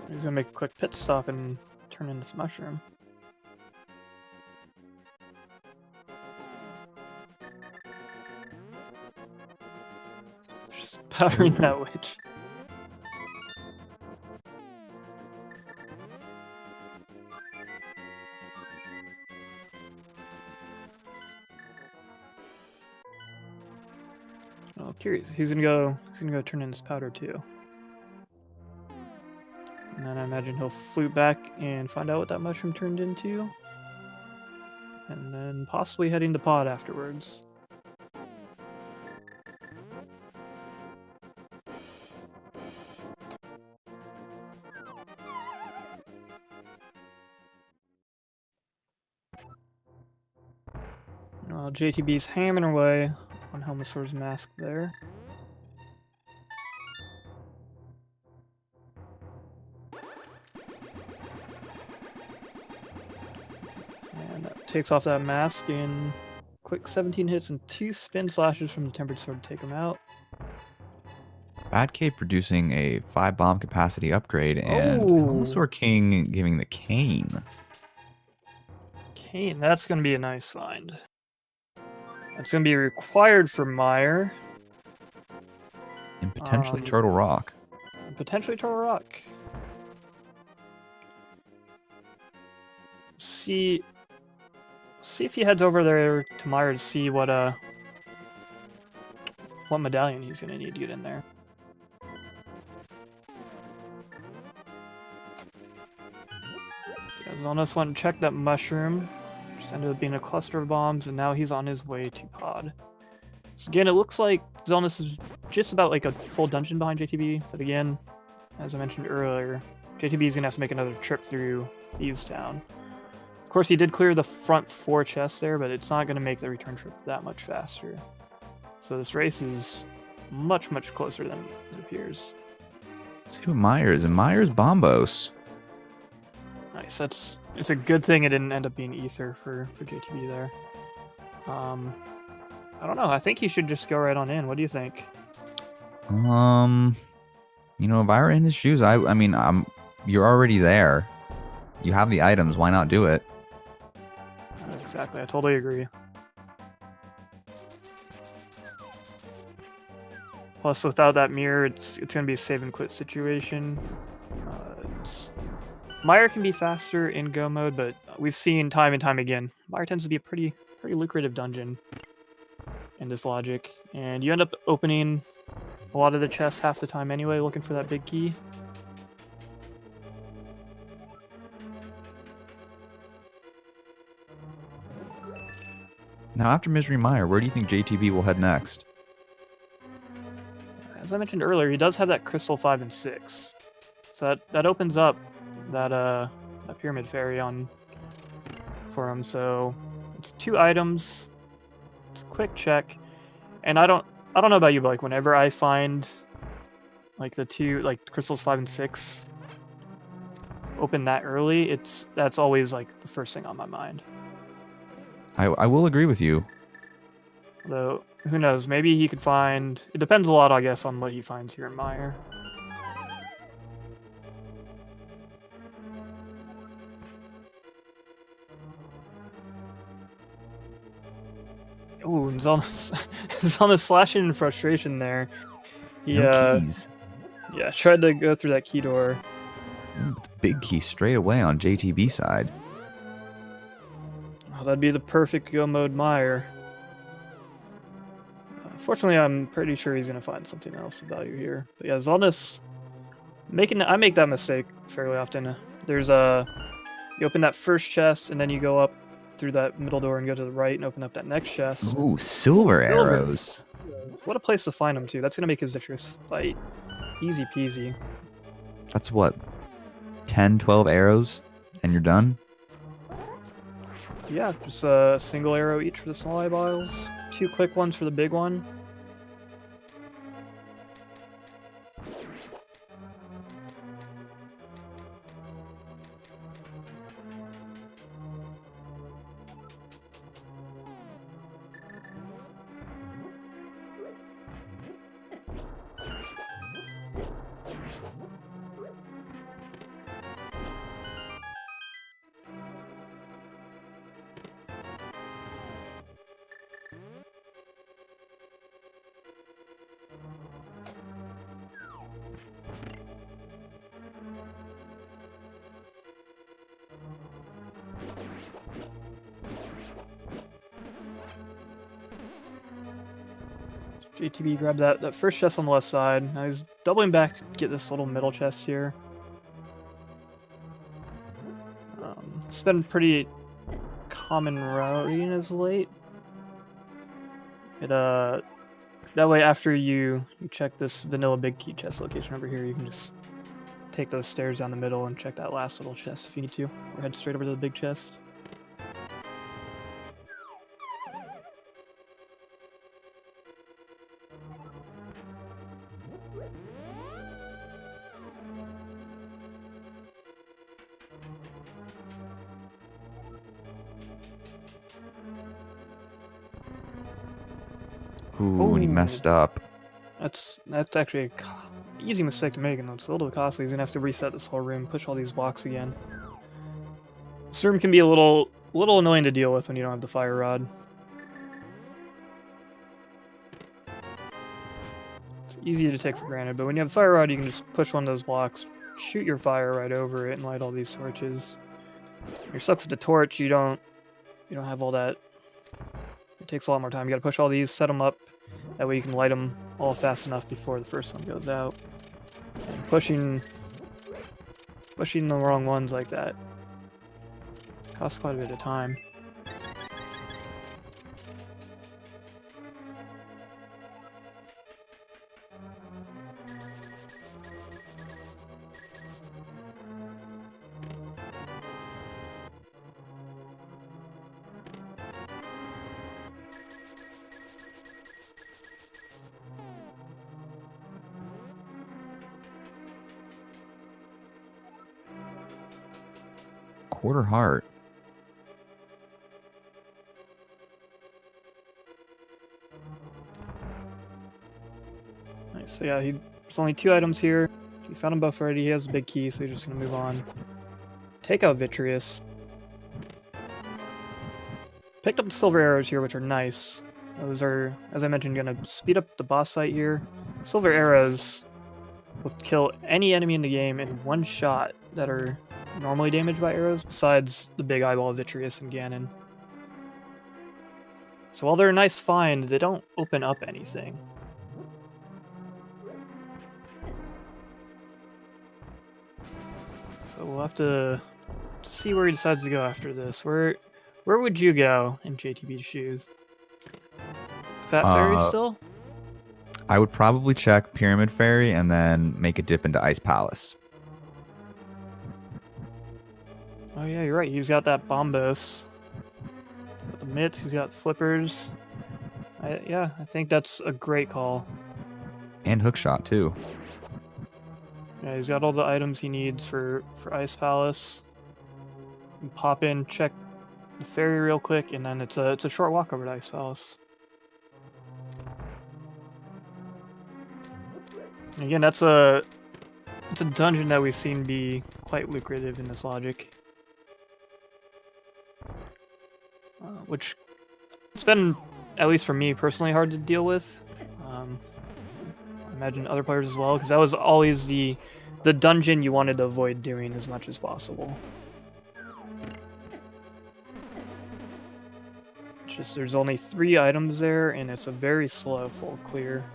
He's gonna make a quick pit stop and turn in this mushroom. Just powdering that witch. Oh, curious. He's gonna go turn in this powder too. And then I imagine he'll flute back and find out what that mushroom turned into. And then possibly heading to pod afterwards. Well, JTB's hammering away on Helmasaur's mask there. And that takes off that mask in quick 17 hits and 2 spin slashes from the tempered sword to take him out. Bad K producing a 5 bomb capacity upgrade, and Helmasaur King giving the cane. Cane, that's going to be a nice find. That's going to be required for Meyer. And potentially Turtle Rock. And potentially Turtle Rock. See if he heads over there to Meyer to see what medallion he's going to need to get in there. Xelnas went and checked that mushroom. Just ended up being a cluster of bombs, and now he's on his way to pod. So again, it looks like Xelnas is just about like a full dungeon behind JTB, but again, as I mentioned earlier, JTB is going to have to make another trip through Thieves Town. Of course, he did clear the front 4 chests there, but it's not going to make the return trip that much faster. So this race is much, much closer than it appears. Let's see what Meyer is. And Meyer's Bombos. Nice. It's a good thing it didn't end up being Ether for JTB there. I don't know. I think he should just go right on in. What do you think? You know, if I were in his shoes, I mean, you're already there. You have the items. Why not do it? Exactly, I totally agree. Plus, without that mirror, it's gonna be a save and quit situation. Mire can be faster in go mode, but we've seen time and time again, Mire tends to be a pretty lucrative dungeon in this logic, and you end up opening a lot of the chests half the time anyway, looking for that big key. Now, after Misery Mire, where do you think JTB will head next? As I mentioned earlier, he does have that Crystal 5 and 6. So that opens up that Pyramid Fairy on for him. So it's 2 items. It's a quick check. And I don't know about you, but like whenever I find like the 2 like Crystals 5 and 6 open that early, that's always like the first thing on my mind. I will agree with you. Though, who knows, maybe he could find... It depends a lot, I guess, on what he finds here in Mire. Ooh, Xelnas slashing in frustration there. He, No keys. Yeah, tried to go through that key door. Ooh, the big key straight away on JTB side. Oh, that'd be the perfect go mode Mire. Fortunately, I'm pretty sure he's gonna find something else of value here. But yeah, Xelnas I make that mistake fairly often. There's you open that first chest and then you go up through that middle door and go to the right and open up that next chest. Ooh, silver arrows. What a place to find them too. That's gonna make his Vitreous fight easy peasy. That's what, 10, 12 arrows, and you're done? Yeah, just a single arrow each for the small eyeballs, 2 quick ones for the big one. JTB grabbed that first chest on the left side. Now he's doubling back to get this little middle chest here. It's been pretty common routing as late. That way after you check this vanilla big key chest location over here, you can just take those stairs down the middle and check that last little chest if you need to, or head straight over to the big chest. Ooh, and he messed up. That's actually an easy mistake to make, and it's a little bit costly. He's gonna have to reset this whole room, push all these blocks again. This room can be a little annoying to deal with when you don't have the fire rod. It's easy to take for granted, but when you have the fire rod, you can just push one of those blocks, shoot your fire right over it, and light all these torches. When you're stuck with the torch, you don't have all that. It takes a lot more time. You gotta push all these, set them up. That way you can light them all fast enough before the first one goes out. And pushing the wrong ones like that costs quite a bit of time. Quarter heart. Nice. So yeah, there's only 2 items here. He found them both already. He has a big key, so he's just gonna move on. Take out Vitreous. Picked up the silver arrows here, which are nice. Those are, as I mentioned, going to speed up the boss fight here. Silver arrows will kill any enemy in the game in one shot that are normally damaged by arrows, besides the big eyeball Vitreous and Ganon. So while they're a nice find, they don't open up anything. So we'll have to see where he decides to go after this. Where would you go in JTB's shoes? Fat Fairy still? I would probably check Pyramid Fairy and then make a dip into Ice Palace. Oh yeah, you're right. He's got that Bombos. He's got the mitts. He's got flippers. Yeah, I think that's a great call. And Hookshot too. Yeah, he's got all the items he needs for Ice Palace. And pop in, check the fairy real quick, and then it's a short walk over to Ice Palace. And again, it's a dungeon that we've seen be quite lucrative in this logic. Which it's been, at least for me personally, hard to deal with. I imagine other players as well, because that was always the dungeon you wanted to avoid doing as much as possible. It's just there's only 3 items there, and it's a very slow full clear.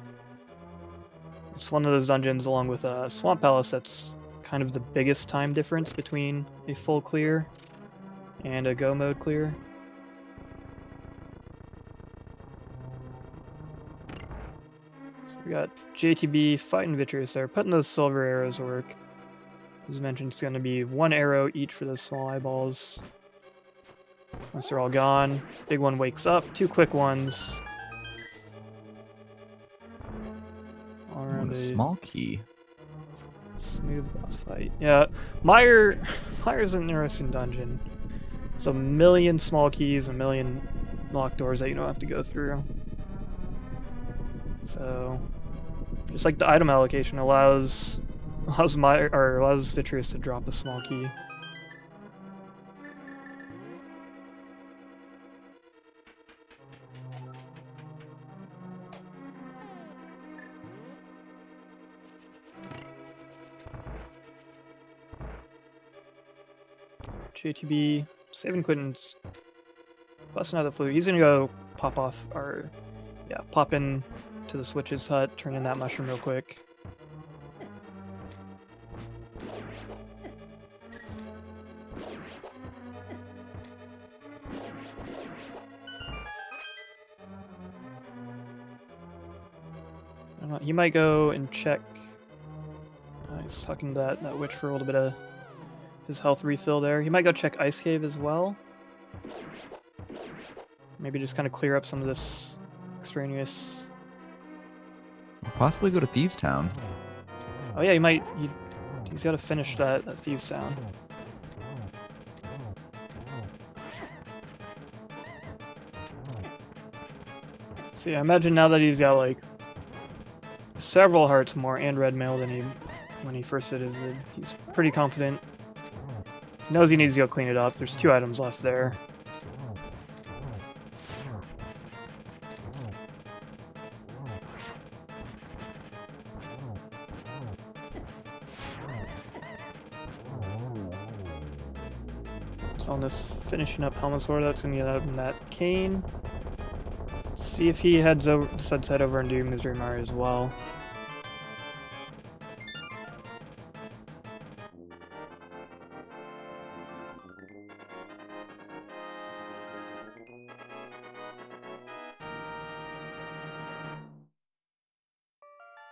It's one of those dungeons, along with Swamp Palace, that's kind of the biggest time difference between a full clear and a go mode clear. So we got JTB fighting Vitreous there, putting those silver arrows to work. As mentioned, it's going to be 1 arrow each for those small eyeballs. Once they're all gone, big one wakes up, 2 quick ones. All around a small key. Smooth boss fight. Yeah, Mire's an interesting dungeon. It's a million small keys, a million locked doors that you don't have to go through. So, just like the item allocation allows Vitreous to drop the small key. JTB saving Quentin's busting out the flute. He's gonna go pop in to the Switch's hut, turn in that mushroom real quick. I don't know, he might go and check. He's talking to that witch for a little bit of his health refill there. He might go check Ice Cave as well. Maybe just kind of clear up some of this extraneous. Possibly go to Thieves Town. Oh yeah, he's got to finish that Thieves Town. So yeah, imagine now that he's got like several hearts more and red mail than when he first did his vid. He's pretty confident. Knows he needs to go clean it up. There's 2 items left there. So on this finishing up Helmet Sword, that's gonna get out of that cane. See if he decides to head over and do Misery Mire as well.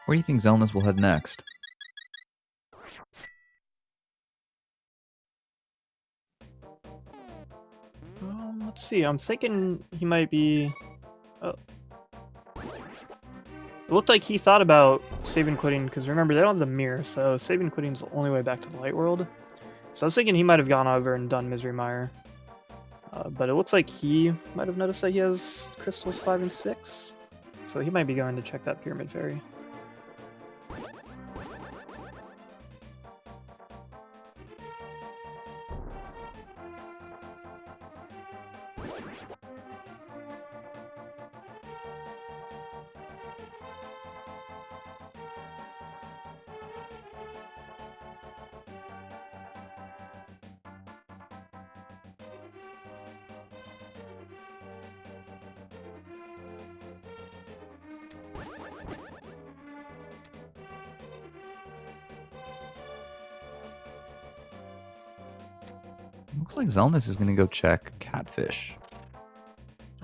Where do you think Xelnas will head next? Let's see. I'm thinking he might be. Oh. It looked like he thought about saving quitting, because remember, they don't have the mirror, so saving quitting's the only way back to the light world. So I was thinking he might have gone over and done Misery Mire. But it looks like he might have noticed that he has crystals 5 and 6. So he might be going to check that Pyramid Fairy. Looks like Xelnas is gonna go check catfish.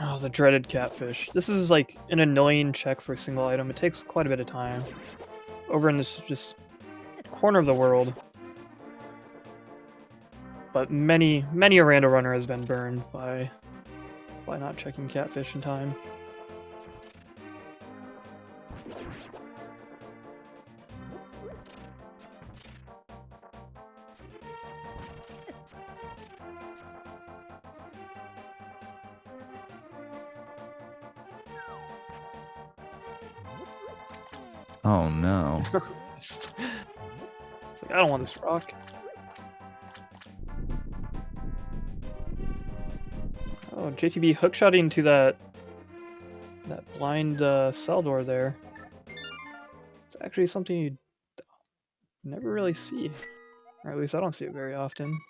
Oh, the dreaded catfish. This is like an annoying check for a single item. It takes quite a bit of time. Over in this just corner of the world. But many a rando runner has been burned by not checking catfish in time. Oh no. It's like, I don't want this rock. Oh, JTB hookshotting to that blind cell door there. It's actually something you never really see, or at least I don't see it very often.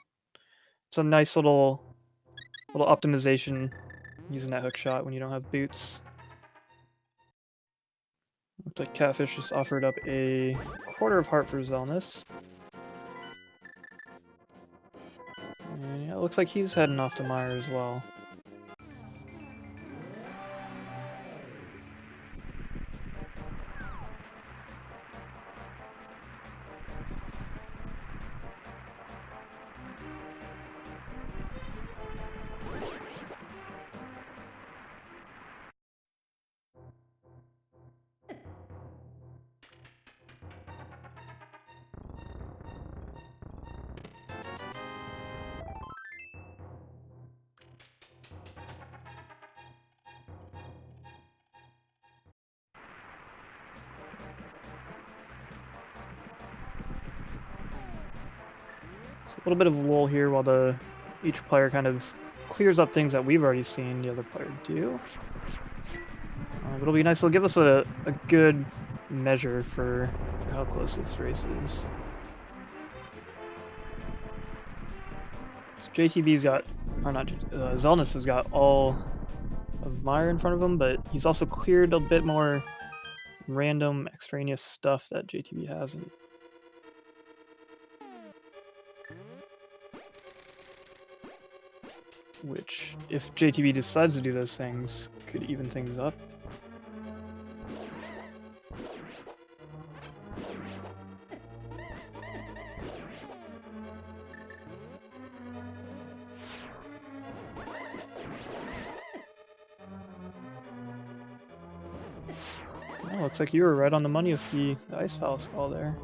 It's a nice little optimization using that hookshot when you don't have boots. Looks like Catfish just offered up a quarter of heart for Xelnas. And yeah, it looks like he's heading off to Mire as well. So a little bit of a lull here while each player kind of clears up things that we've already seen the other player do. But it'll be nice. It'll give us a good measure for how close this race is. So JTB's got, or not, Xelnas has got all of Mire in front of him, but he's also cleared a bit more random extraneous stuff that JTB hasn't. Which, if JTB decides to do those things, could even things up. Oh, looks like you were right on the money with the ice foul skull there.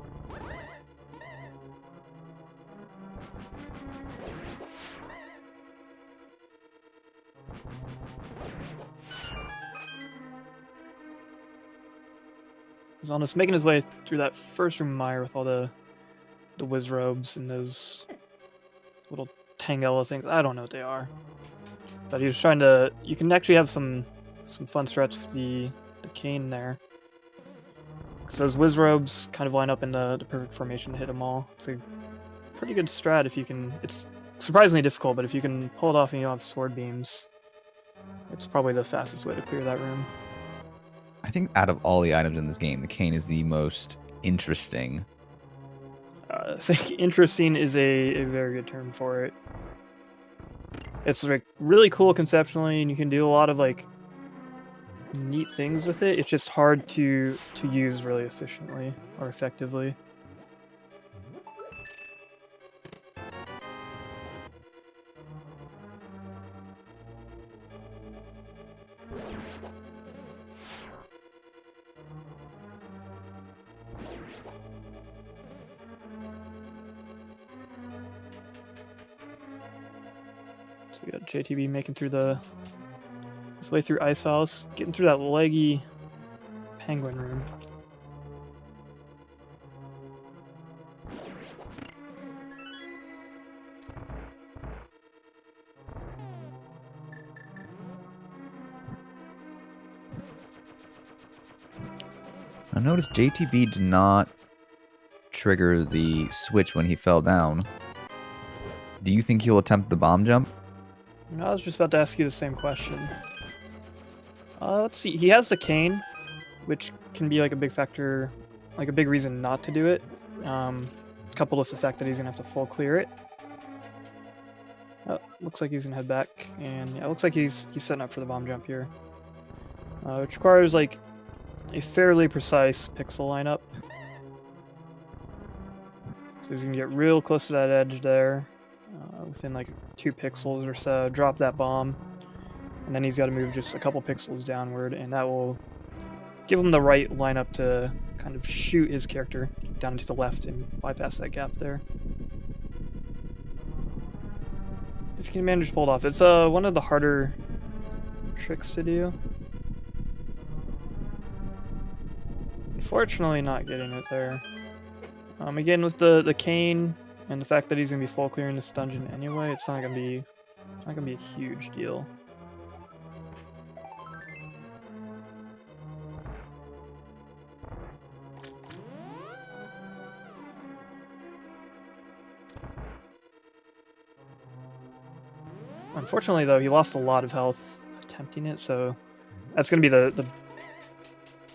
Xelnas making his way through that first room Mire with all the whiz robes and those little Tangela things. I don't know what they are. But he was trying to... You can actually have some fun strats with the cane there. Because those whiz robes kind of line up in the perfect formation to hit them all. It's a pretty good strat if you can... It's surprisingly difficult, but if you can pull it off and you don't have sword beams, it's probably the fastest way to clear that room. I think out of all the items in this game, the cane is the most interesting. I think interesting is a very good term for it. It's like really cool conceptually, and you can do a lot of like neat things with it. It's just hard to use really efficiently or effectively. So we got JTB making through his way through Ice House, getting through that leggy penguin room. I noticed JTB did not trigger the switch when he fell down. Do you think he'll attempt the bomb jump? I was just about to ask you the same question. Let's see. He has the cane, which can be like a big factor, like a big reason not to do it. Coupled with the fact that he's gonna have to full clear it. Oh, looks like he's gonna head back, and yeah, it looks like he's setting up for the bomb jump here, which requires like a fairly precise pixel lineup. So he's gonna get real close to that edge there, within like 2 pixels or so. Drop that bomb, and then he's got to move just a couple pixels downward, and that will give him the right lineup to kind of shoot his character down to the left and bypass that gap there. If you can manage to pull it off, it's one of the harder tricks to do. Unfortunately, not getting it there. Again, with the cane and the fact that he's gonna be full clearing this dungeon anyway, it's not gonna be a huge deal. Unfortunately, though, he lost a lot of health attempting it, so that's gonna be the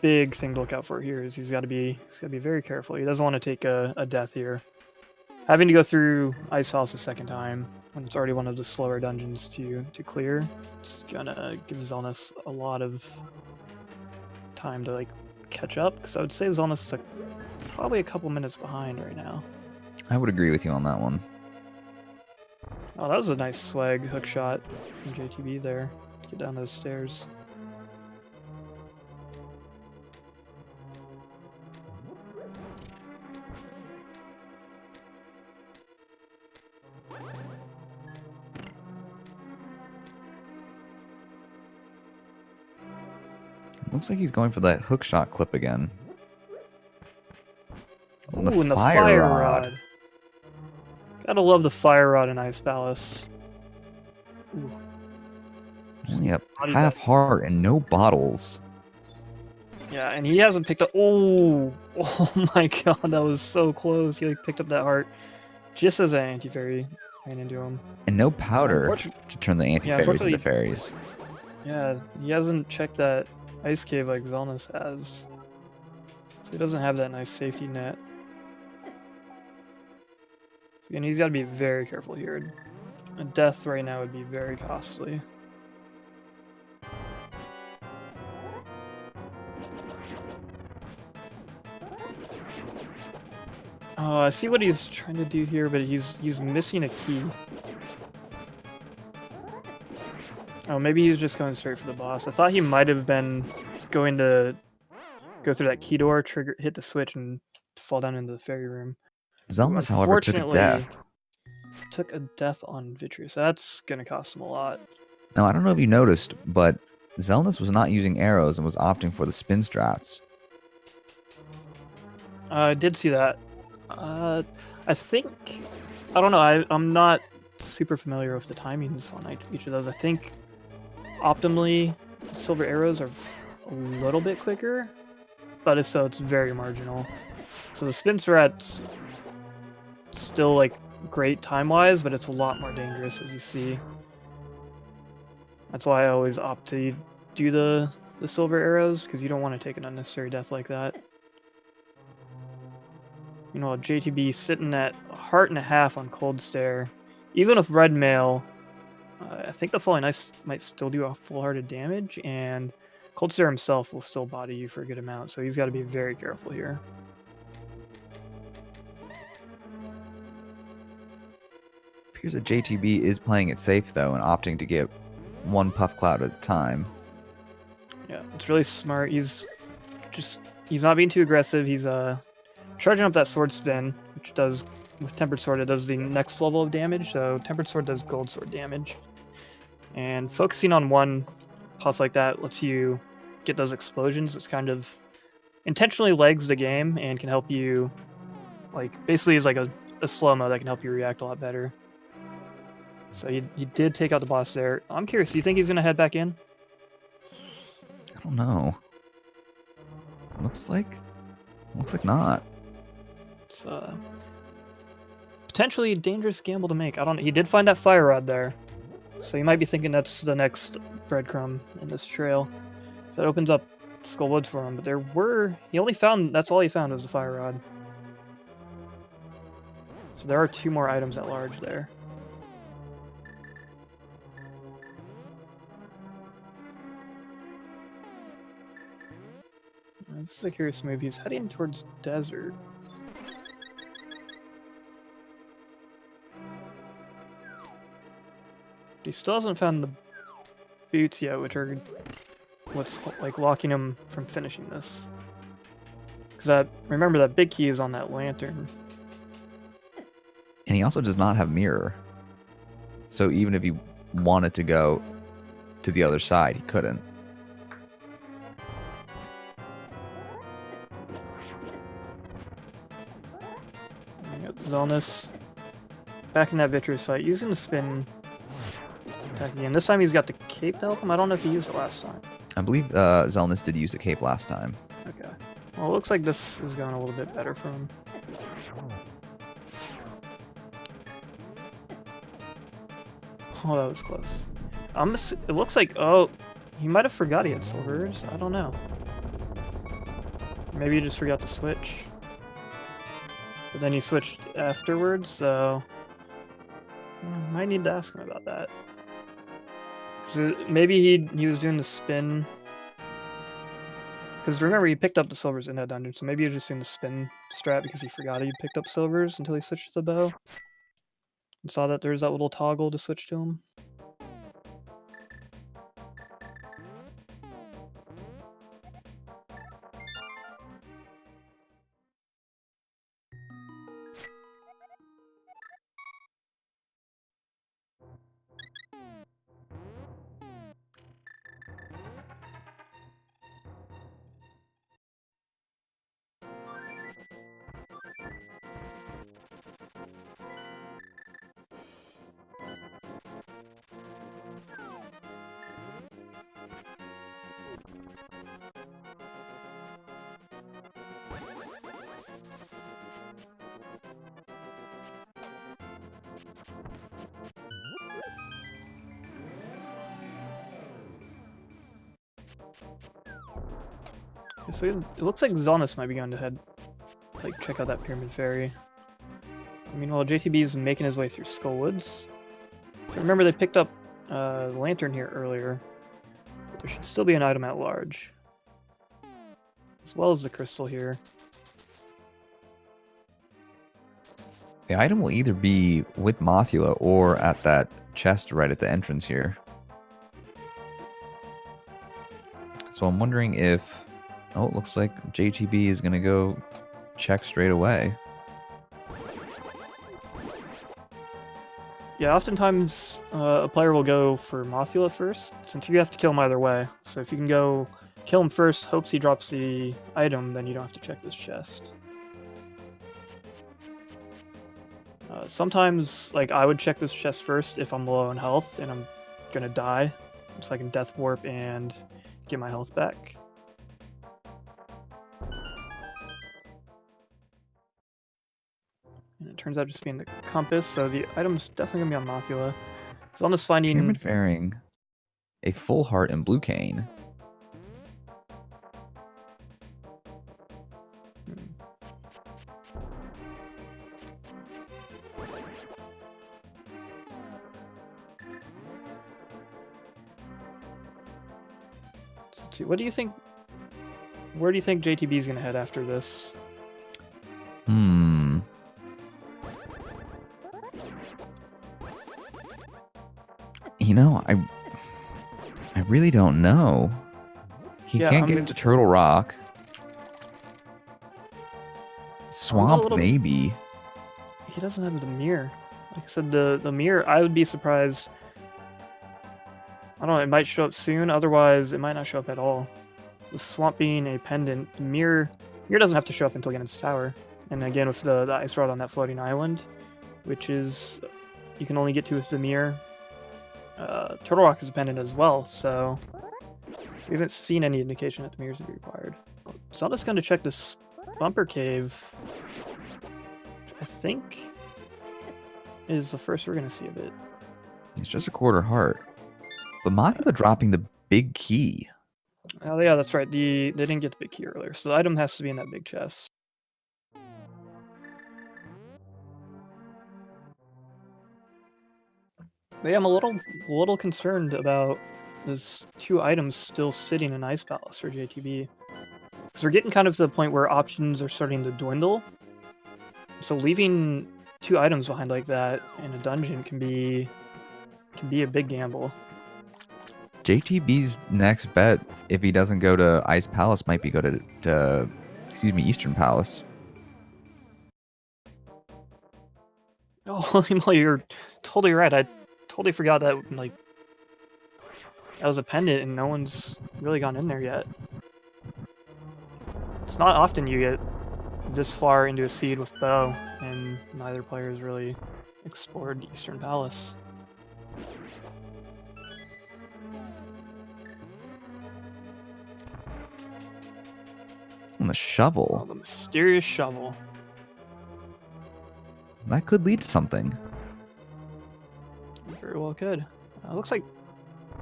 big thing to look out for here. Is he's got to be very careful. He doesn't want to take a death here. Having to go through Ice House a second time when it's already one of the slower dungeons to clear, it's gonna give Xelnas a lot of time to like catch up. Because I would say Xelnas is like probably a couple minutes behind right now. I would agree with you on that one. Oh, that was a nice swag hook shot from JTB there. Get down those stairs. Looks like he's going for that hook shot clip again. Ooh, and the fire rod. Gotta love the fire rod in Ice Palace. Ooh. Yep, half heart and no bottles. Yeah, and he hasn't picked up. Oh my god, that was so close. He like picked up that heart just as an anti-fairy ran into him. And no powder to turn the anti-fairies into fairies. Yeah, he hasn't checked that ice cave like Xelnas has. So he doesn't have that nice safety net. So again, he's got to be very careful here. A death right now would be very costly. Oh, I see what he's trying to do here, but he's missing a key. Oh, maybe he's just going straight for the boss. I thought he might have been going to go through that key door, hit the switch, and fall down into the fairy room. Xelnas, however, took a death. Took a death on Vitreous. That's gonna cost him a lot. Now, I don't know if you noticed, but Xelnas was not using arrows and was opting for the spin strats. I did see that. I think... I don't know, I'm not super familiar with the timings on each of those. I think optimally silver arrows are a little bit quicker, but if so, it's very marginal. So the spin strat's still like great time-wise, but it's a lot more dangerous, as you see. That's why I always opt to do the silver arrows, because you don't want to take an unnecessary death like that. You know, JTB sitting at 1.5 hearts on Cold Stare. Even with Red Mail, I think the Falling Ice might still do a full-hearted damage, and Cold Stare himself will still body you for a good amount, so he's got to be very careful here. Appears that JTB is playing it safe, though, and opting to get one puff cloud at a time. Yeah, it's really smart. He's not being too aggressive. He's charging up that sword spin, which does, with Tempered Sword, it does the next level of damage, so Tempered Sword does Gold Sword damage. And focusing on one puff like that lets you get those explosions. It's kind of intentionally legs the game and can help you, like, basically is like a slow-mo that can help you react a lot better. So you did take out the boss there. I'm curious, do you think he's going to head back in? I don't know. Looks like not. It's potentially a dangerous gamble to make. I don't know. He did find that fire rod there. So you might be thinking that's the next breadcrumb in this trail. So that opens up Skull Woods for him. But that's all he found was the fire rod. So there are 2 more items at large there. This is a curious move. He's heading towards desert. He still hasn't found the boots yet, which are what's like locking him from finishing this. Because remember that big key is on that lantern. And he also does not have mirror. So even if he wanted to go to the other side, he couldn't. We got Xelnas back in that Vitreous fight, using the spin attack again. This time he's got the cape to help him. I don't know if he used it last time. I believe Xelnas did use the cape last time. Okay. Well, it looks like this is going a little bit better for him. Oh, that was close. It looks like, oh, he might have forgot he had silvers. I don't know. Maybe he just forgot to switch. But then he switched afterwards, so might need to ask him about that. So maybe he was doing the spin. Because remember, he picked up the silvers in that dungeon, so maybe he was just doing the spin strat because he forgot he picked up silvers until he switched to the bow. And saw that there was that little toggle to switch to him. So it looks like Xelnas might be going to head, like, check out that Pyramid Fairy. Meanwhile, JTB is making his way through Skullwoods. So remember, they picked up the lantern here earlier. There should still be an item at large, as well as the crystal here. The item will either be with Mothula or at that chest right at the entrance here. So I'm wondering if... Oh, it looks like JTB is going to go check straight away. Yeah, oftentimes a player will go for Mothula first, since you have to kill him either way. So if you can go kill him first, hopes he drops the item, then you don't have to check this chest. Sometimes, like, I would check this chest first if I'm low on health and I'm gonna die, so I can death warp and get my health back. And it turns out just being the compass, so the item's definitely gonna be on Mothula. So I'm just finding... Pyramid Fairing, a full heart and blue cane. So let's see, what do you think... Where do you think JTB is gonna head after this? You know, I really don't know. He can't get into Turtle Rock. Swamp, maybe. He doesn't have the mirror. Like I said, the mirror, I would be surprised. I don't know, it might show up soon, otherwise it might not show up at all. With Swamp being a pendant, the mirror doesn't have to show up until Ganon's Tower. And again, with the ice rod on that floating island, which is you can only get to with the mirror. Turtle Rock is a pendant as well, so we haven't seen any indication that the mirrors would be required. So I'm just going to check this bumper cave, which I think is the first we're going to see of it. It's just a quarter heart. But Mothula dropping the big key. Oh yeah, that's right. They didn't get the big key earlier, so the item has to be in that big chest. But yeah, I'm a little concerned about those two items still sitting in Ice Palace for JTB. Because we're getting kind of to the point where options are starting to dwindle. So leaving 2 items behind like that in a dungeon can be a big gamble. JTB's next bet, if he doesn't go to Ice Palace, might be go to Eastern Palace. Oh, you're totally right. I totally forgot that, like, that was a pendant and no one's really gone in there yet. It's not often you get this far into a seed with bow and neither player has really explored Eastern Palace. And the shovel. Oh, the mysterious shovel. That could lead to something. Very well could. Looks like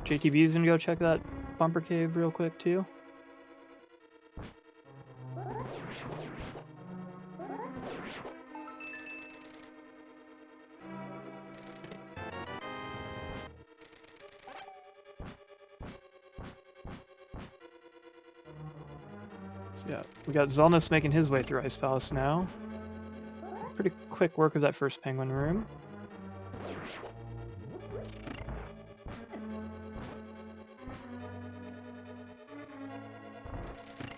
JTB is gonna go check that bumper cave real quick too. So yeah, we got Xelnas making his way through Ice Palace now. Pretty quick work of that first penguin room.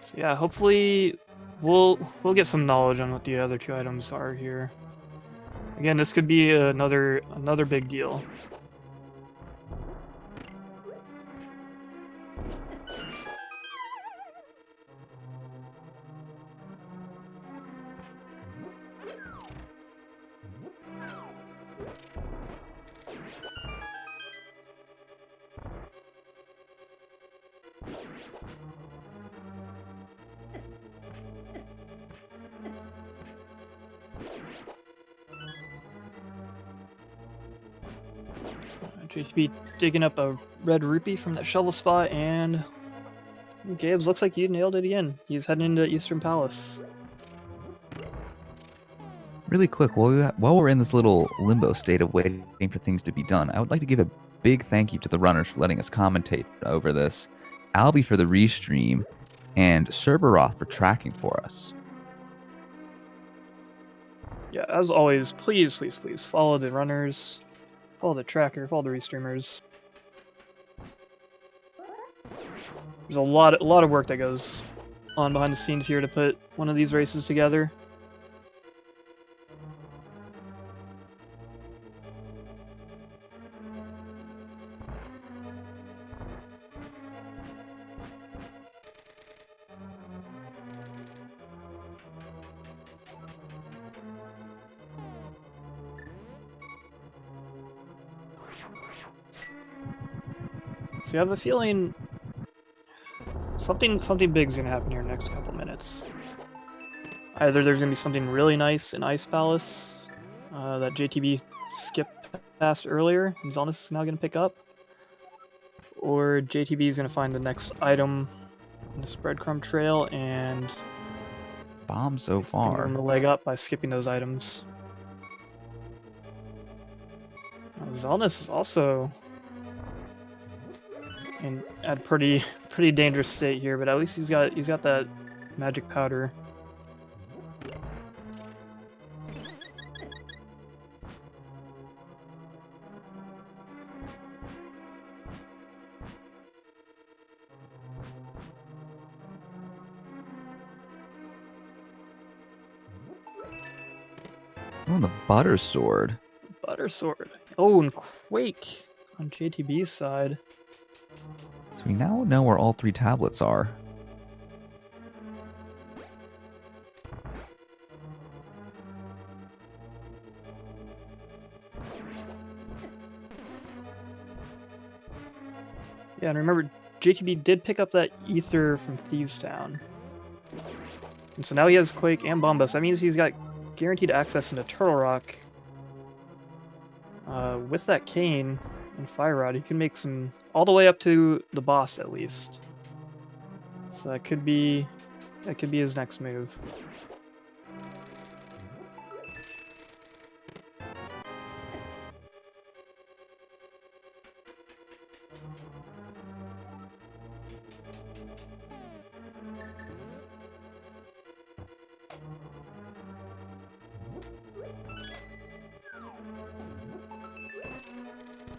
So yeah, hopefully we'll get some knowledge on what the other 2 items are here. Again, this could be another big deal. JTB digging up a red rupee from that shovel spot, and Gibbs looks like you nailed it again. He's heading into Eastern Palace. Really quick, while we're in this little limbo state of waiting for things to be done, I would like to give a big thank you to the runners for letting us commentate over this, Albie for the restream, and Cerberoth for tracking for us. Yeah, as always, please follow the runners, follow the tracker, follow the restreamers. There's a lot of work that goes on behind the scenes here to put one of these races together. So you have a feeling something big's gonna happen here in the next couple minutes. Either there's gonna be something really nice in Ice Palace that JTB skipped past earlier, and Xelnas is now gonna pick up, or JTB is gonna find the next item in the breadcrumb trail and Bomb so give far. him a leg up by skipping those items. Xelnas is also in a pretty dangerous state here, but at least he's got that magic powder. Oh, the butter sword. Butter sword. Oh, and Quake on JTB's side. So we now know where all 3 tablets are. Yeah, and remember, JTB did pick up that ether from Thieves Town. And so now he has Quake and Bombus. That means he's got guaranteed access into Turtle Rock. With that cane and Fire Rod, he can make some all the way up to the boss at least. So that could be his next move.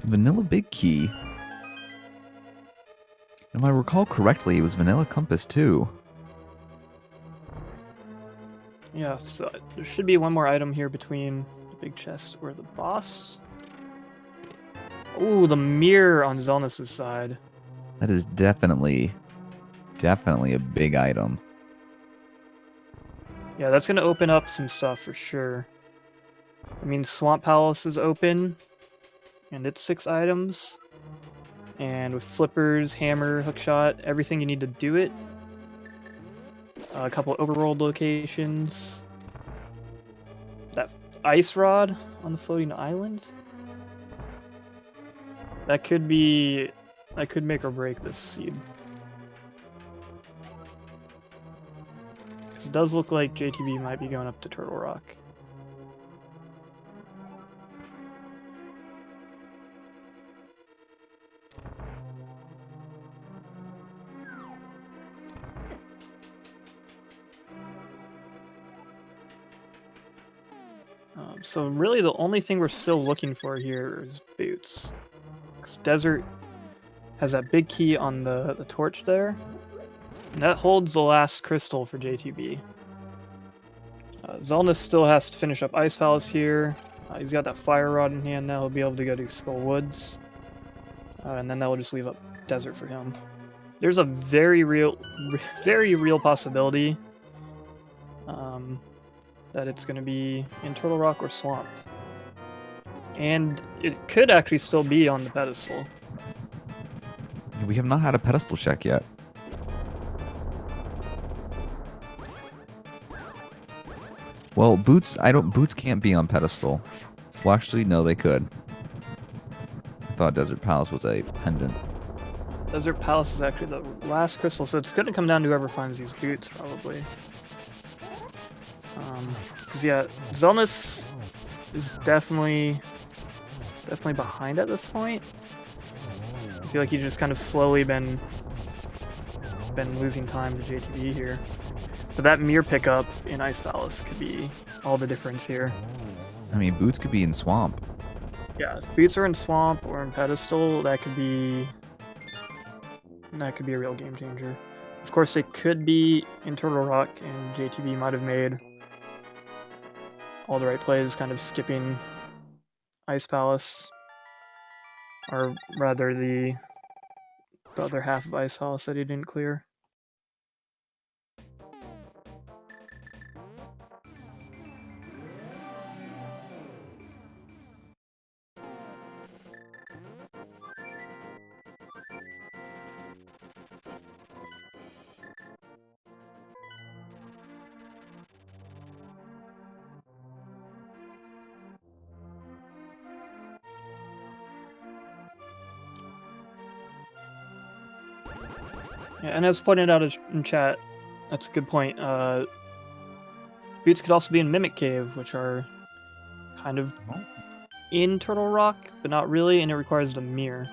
Vanilla Big Key. If I recall correctly, it was Vanilla Compass too. Yeah, so there should be one more item here between the big chest or the boss. Ooh, the mirror on Xelnas' side. That is definitely a big item. Yeah, that's gonna open up some stuff for sure. I mean, Swamp Palace is open, and it's 6 items. And with flippers, hammer, hookshot, everything you need to do it. A couple overworld locations. That ice rod on the floating island. That could make or break this seed. It does look like JTB might be going up to Turtle Rock. So really the only thing we're still looking for here is boots. Because Desert has that big key on the torch there. And that holds the last crystal for JTB. Xelnas still has to finish up Ice Palace here. He's got that fire rod in hand now. He'll be able to go to Skull Woods. And then that will just leave up Desert for him. There's a very real possibility that it's going to be in Turtle Rock or Swamp. And it could actually still be on the pedestal. We have not had a pedestal check yet. Well, boots can't be on pedestal. Well, actually, no, they could. I thought Desert Palace was a pendant. Desert Palace is actually the last crystal, so it's going to come down to whoever finds these boots, probably. Because yeah, Xelnas is definitely behind at this point. I feel like he's just kind of slowly been losing time to JTB here. But that mirror pickup in Ice Palace could be all the difference here. I mean, boots could be in Swamp. Yeah, if boots are in Swamp or in Pedestal, that could be a real game changer. Of course, they could be in Turtle Rock, and JTB might have made all the right plays, kind of skipping Ice Palace, or rather the other half of Ice Palace that he didn't clear. Yeah, and as pointed out in chat, that's a good point. Boots could also be in Mimic Cave, which are kind of in Turtle Rock, but not really, and it requires the mirror.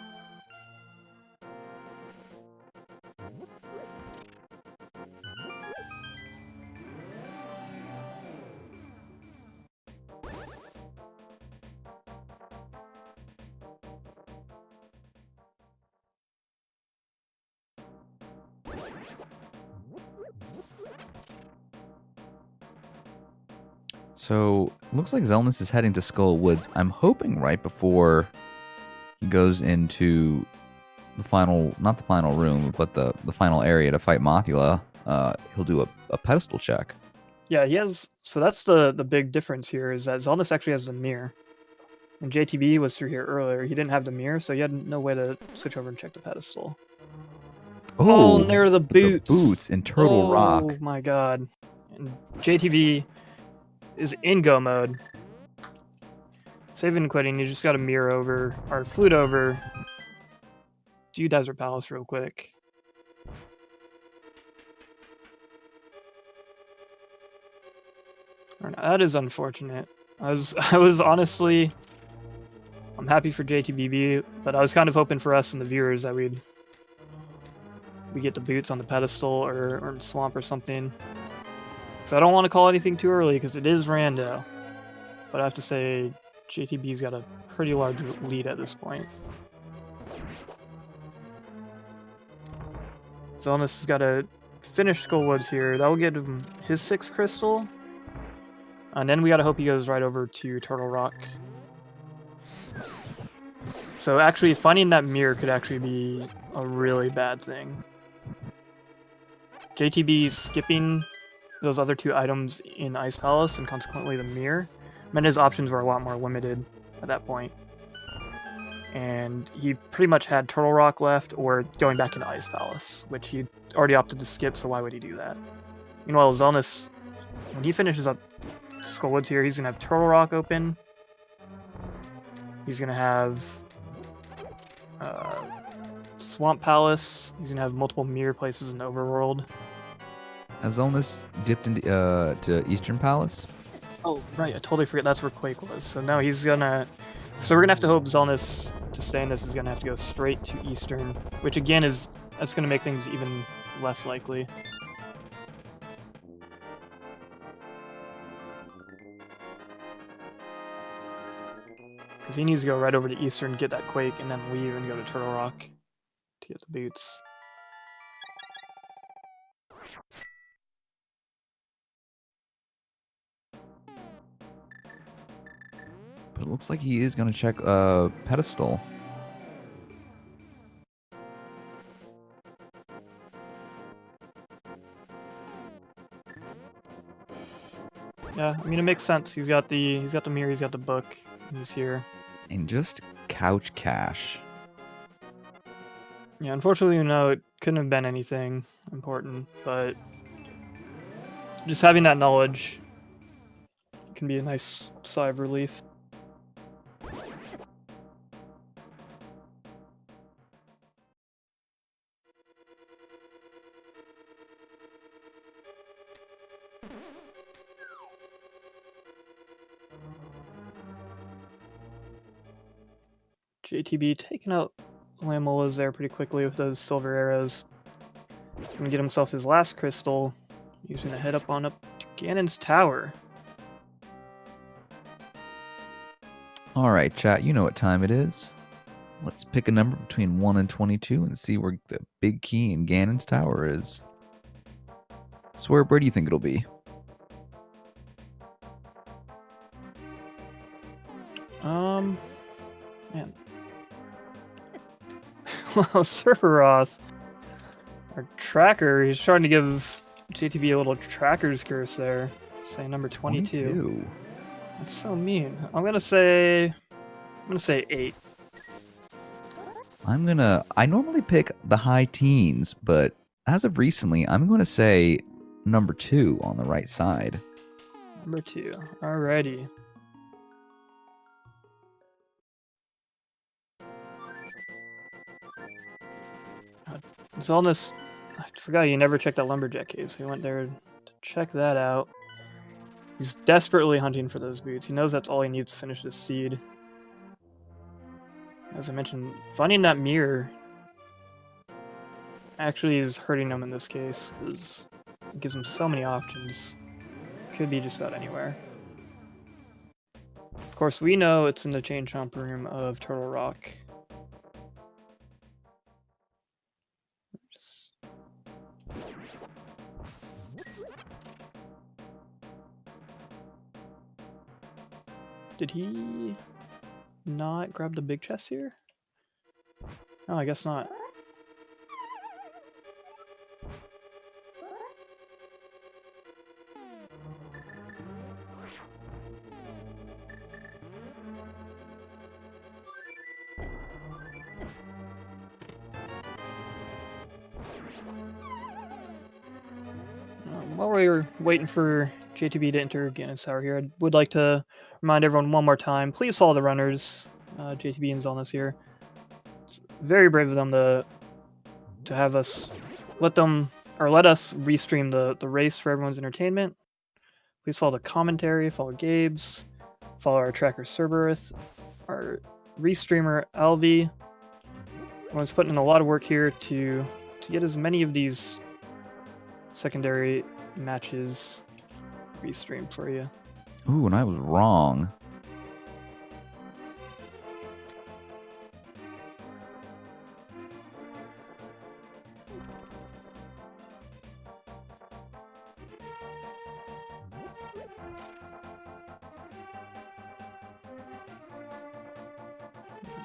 So, looks like Xelnas is heading to Skull Woods. I'm hoping right before he goes into the final, not the final room, but the final area to fight Mothula, he'll do a pedestal check. Yeah, he has. So that's the big difference here, is that Xelnas actually has the mirror. When JTB was through here earlier, he didn't have the mirror, so he had no way to switch over and check the pedestal. Oh, and there are the boots. The boots in Turtle Rock. Oh my god. And JTB is in go mode. Saving and quitting, you just gotta mirror over, or flute over. Do Desert Palace real quick. That is unfortunate. I was honestly, I'm happy for JTBB, but I was kind of hoping for us and the viewers that we get the boots on the pedestal or in Swamp or something. So I don't want to call anything too early because it is rando. But I have to say, JTB's got a pretty large lead at this point. Xelnas has got to finish Skullwoods here. That will get him his 6th crystal. And then we gotta hope he goes right over to Turtle Rock. So actually, finding that mirror could actually be a really bad thing. JTB skipping those other 2 items in Ice Palace and consequently the mirror meant his options were a lot more limited at that point. And he pretty much had Turtle Rock left or going back into Ice Palace, which he already opted to skip, so why would he do that? Meanwhile, Xelnas, when he finishes up Skullwoods here, he's going to have Turtle Rock open. He's going to have Swamp Palace. He's going to have multiple mirror places in the overworld. Has Xelnas dipped into to Eastern Palace? Oh, right. I totally forget that's where Quake was. So no, he's going to... So we're going to have to hope Xelnas, to stay in this, is going to have to go straight to Eastern, which again is... That's going to make things even less likely. Because he needs to go right over to Eastern, get that Quake, and then leave and go to Turtle Rock to get the boots. But it looks like he is going to check Pedestal. Yeah, I mean it makes sense. He's got the mirror, he's got the book, and he's here. And just couch cash. Yeah, unfortunately, no, it couldn't have been anything important, but just having that knowledge can be a nice sigh of relief. JTB taking out Lamolas there pretty quickly with those silver arrows. He's gonna get himself his last crystal. He's gonna head up to Ganon's Tower. Alright, chat, you know what time it is. Let's pick a number between 1 and 22 and see where the big key in Ganon's Tower is. Swear, where do you think it'll be? Man. Well, Cerberoth, our tracker, he's trying to give JTB a little tracker's curse there. Say number 22. That's so mean. I'm gonna say 8. I normally pick the high teens, but as of recently, I'm gonna say number 2 on the right side. Number 2. Alrighty. Xelnas, I forgot he never checked that lumberjack cave, so he went there to check that out. He's desperately hunting for those boots. He knows that's all he needs to finish this seed. As I mentioned, finding that mirror actually is hurting him in this case, because it gives him so many options. Could be just about anywhere. Of course, we know it's in the chain chomp room of Turtle Rock. Did he not grab the big chest here? No, I guess not. While we're waiting for JTB to enter Ganon's Tower here, I would like to remind everyone one more time, please follow the runners, JTB and Xelnas here. It's very brave of them to have us let us restream the race for everyone's entertainment. Please follow the commentary, follow Gabe's, follow our tracker Cerberus, our restreamer Alvi. Everyone's putting in a lot of work here to get as many of these secondary matches restreamed for you. Ooh, and I was wrong.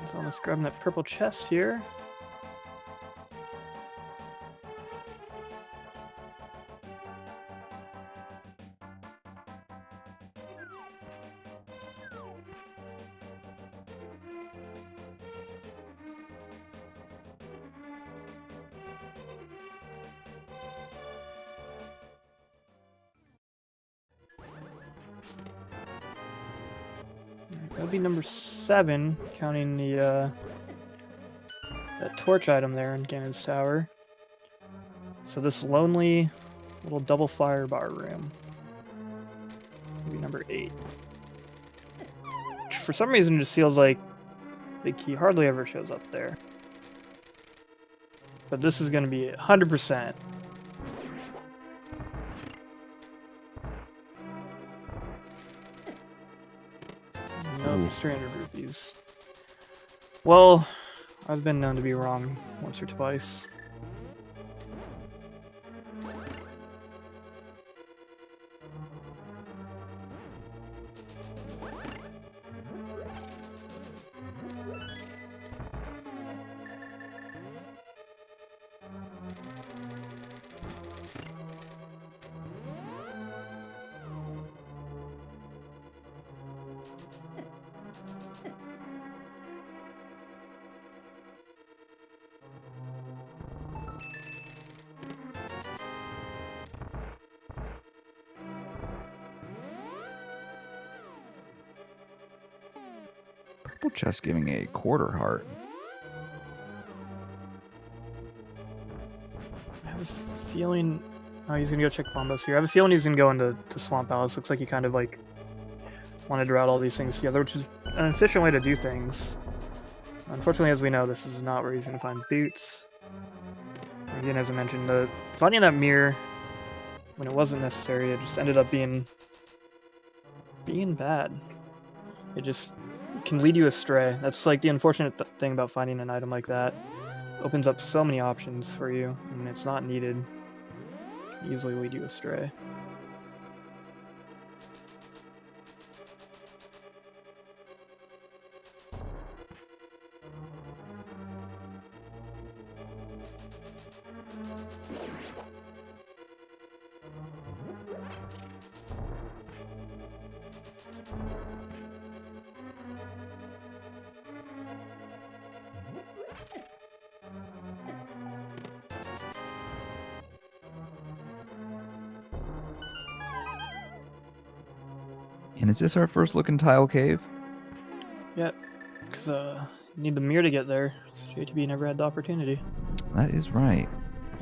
So let's grab that purple chest here. That'll be number 7, counting the that torch item there in Ganon's Tower. So this lonely little double fire bar room will be number 8. Which for some reason just feels like Big Key hardly ever shows up there. But this is going to be 100%. Nope, 300 rupees. Well, I've been known to be wrong once or twice. Purple chest giving a quarter heart. I have a feeling... Oh, he's gonna go check Bombos here. I have a feeling he's gonna go into Swamp Palace. Looks like he kind of like wanted to route all these things together, which is an efficient way to do things. Unfortunately, as we know, this is not where he's gonna find boots. Again, as I mentioned, finding that mirror when it wasn't necessary, it just ended up being bad. It just can lead you astray. That's like the unfortunate thing about finding an item like that. It opens up so many options for you, and it's not needed. It can easily lead you astray. And is this our first look in Tile Cave? Yeah, because you need the mirror to get there. So JTB never had the opportunity. That is right.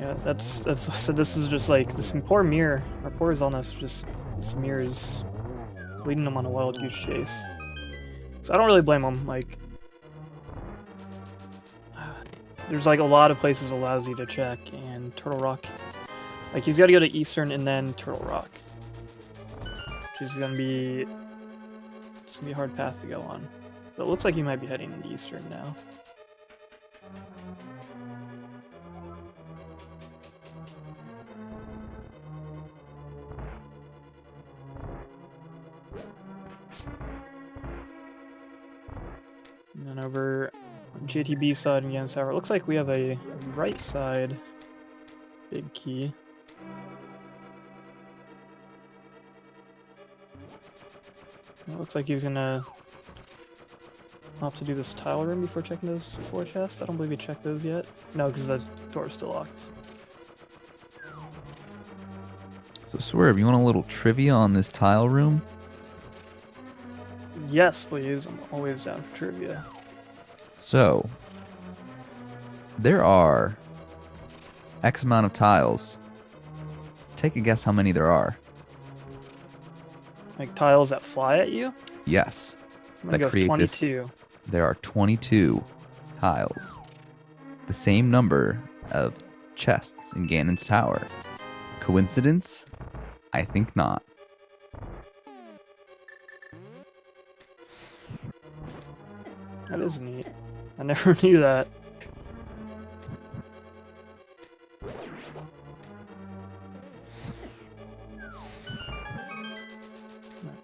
Yeah, that's I said this is just like this poor mirror, or poor Xelnas, just this mirror is leading them on a wild goose chase. So I don't really blame him. Like, there's like a lot of places allows you to check, and Turtle Rock, like he's got to go to Eastern and then Turtle Rock, which is gonna be a hard path to go on. But it looks like he might be heading into Eastern now. And then over on JTB side and Ganon's Tower, it looks like we have a right side big key. It looks like he's gonna opt to do this tile room before checking those 4 chests. I don't believe he checked those yet. No, because the door's still locked. So Swerve, you want a little trivia on this tile room? Yes, please. I'm always down for trivia. So, there are X amount of tiles. Take a guess how many there are. Like tiles that fly at you? Yes. I'm gonna go with 22. There are 22 tiles. The same number of chests in Ganon's Tower. Coincidence? I think not. That is neat. I never knew that.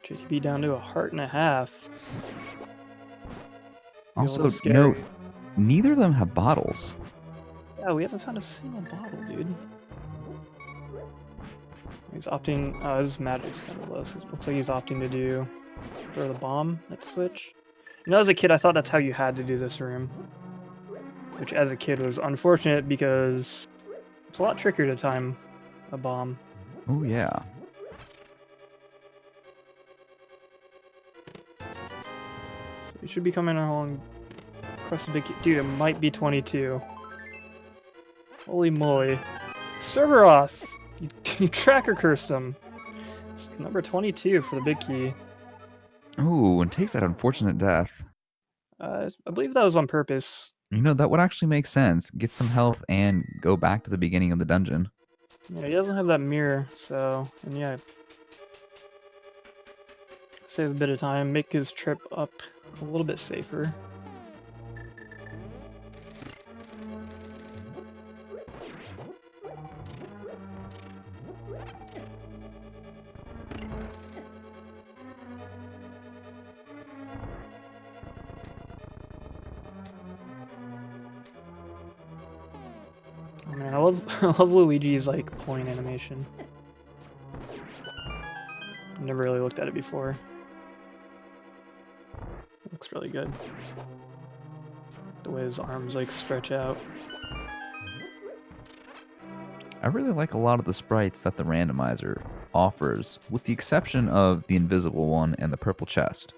JTB down to 1.5 hearts. Be a Also, little scary. note, neither of them have bottles. Yeah, we haven't found a single bottle, dude. He's opting. Oh, his magic's kind of low. So it looks like he's opting to do throw the bomb at the switch. You know, as a kid, I thought that's how you had to do this room, which as a kid was unfortunate because it's a lot trickier to time a bomb. Oh yeah. So you should be coming along across the big dude. It might be 22. Holy moly, Cerberoth! You tracker cursed him. It's number 22 for the big key. Ooh, and takes that unfortunate death. I believe that was on purpose. You know, that would actually make sense. Get some health and go back to the beginning of the dungeon. Yeah, he doesn't have that mirror, so, and yeah. Save a bit of time, make his trip up a little bit safer. Oh man, I love Luigi's like pulling animation. I've never really looked at it before. It looks really good. The way his arms like stretch out. I really like a lot of the sprites that the randomizer offers, with the exception of the invisible one and the purple chest.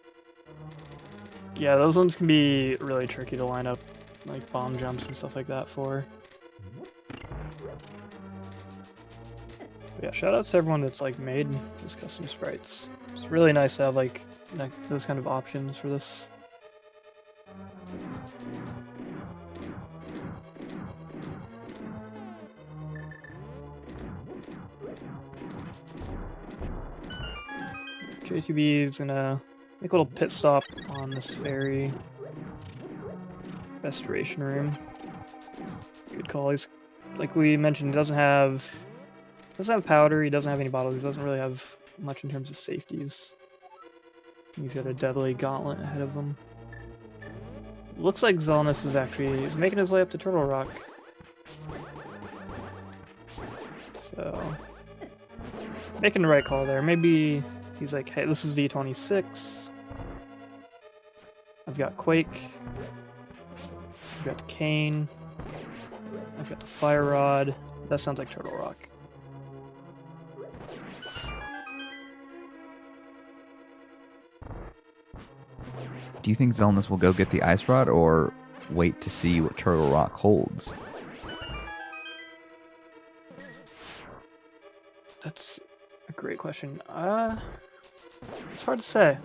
Yeah, those ones can be really tricky to line up, like bomb jumps and stuff like that for. But yeah, shout out to everyone that's like made these custom sprites. It's really nice to have like those kind of options for this. JTB is gonna make a little pit stop on this ferry restoration room. Good call. He's, like we mentioned, he doesn't have powder. He doesn't have any bottles. He doesn't really have much in terms of safeties. He's got a deadly gauntlet ahead of him. Looks like Xelnas is he's making his way up to Turtle Rock. So making the right call there. Maybe he's like, hey, this is V26. I've got Quake. I've got the Cane. I've got the Fire Rod. That sounds like Turtle Rock. Do you think Xelnas will go get the ice rod or wait to see what Turtle Rock holds? That's a great question. It's hard to say.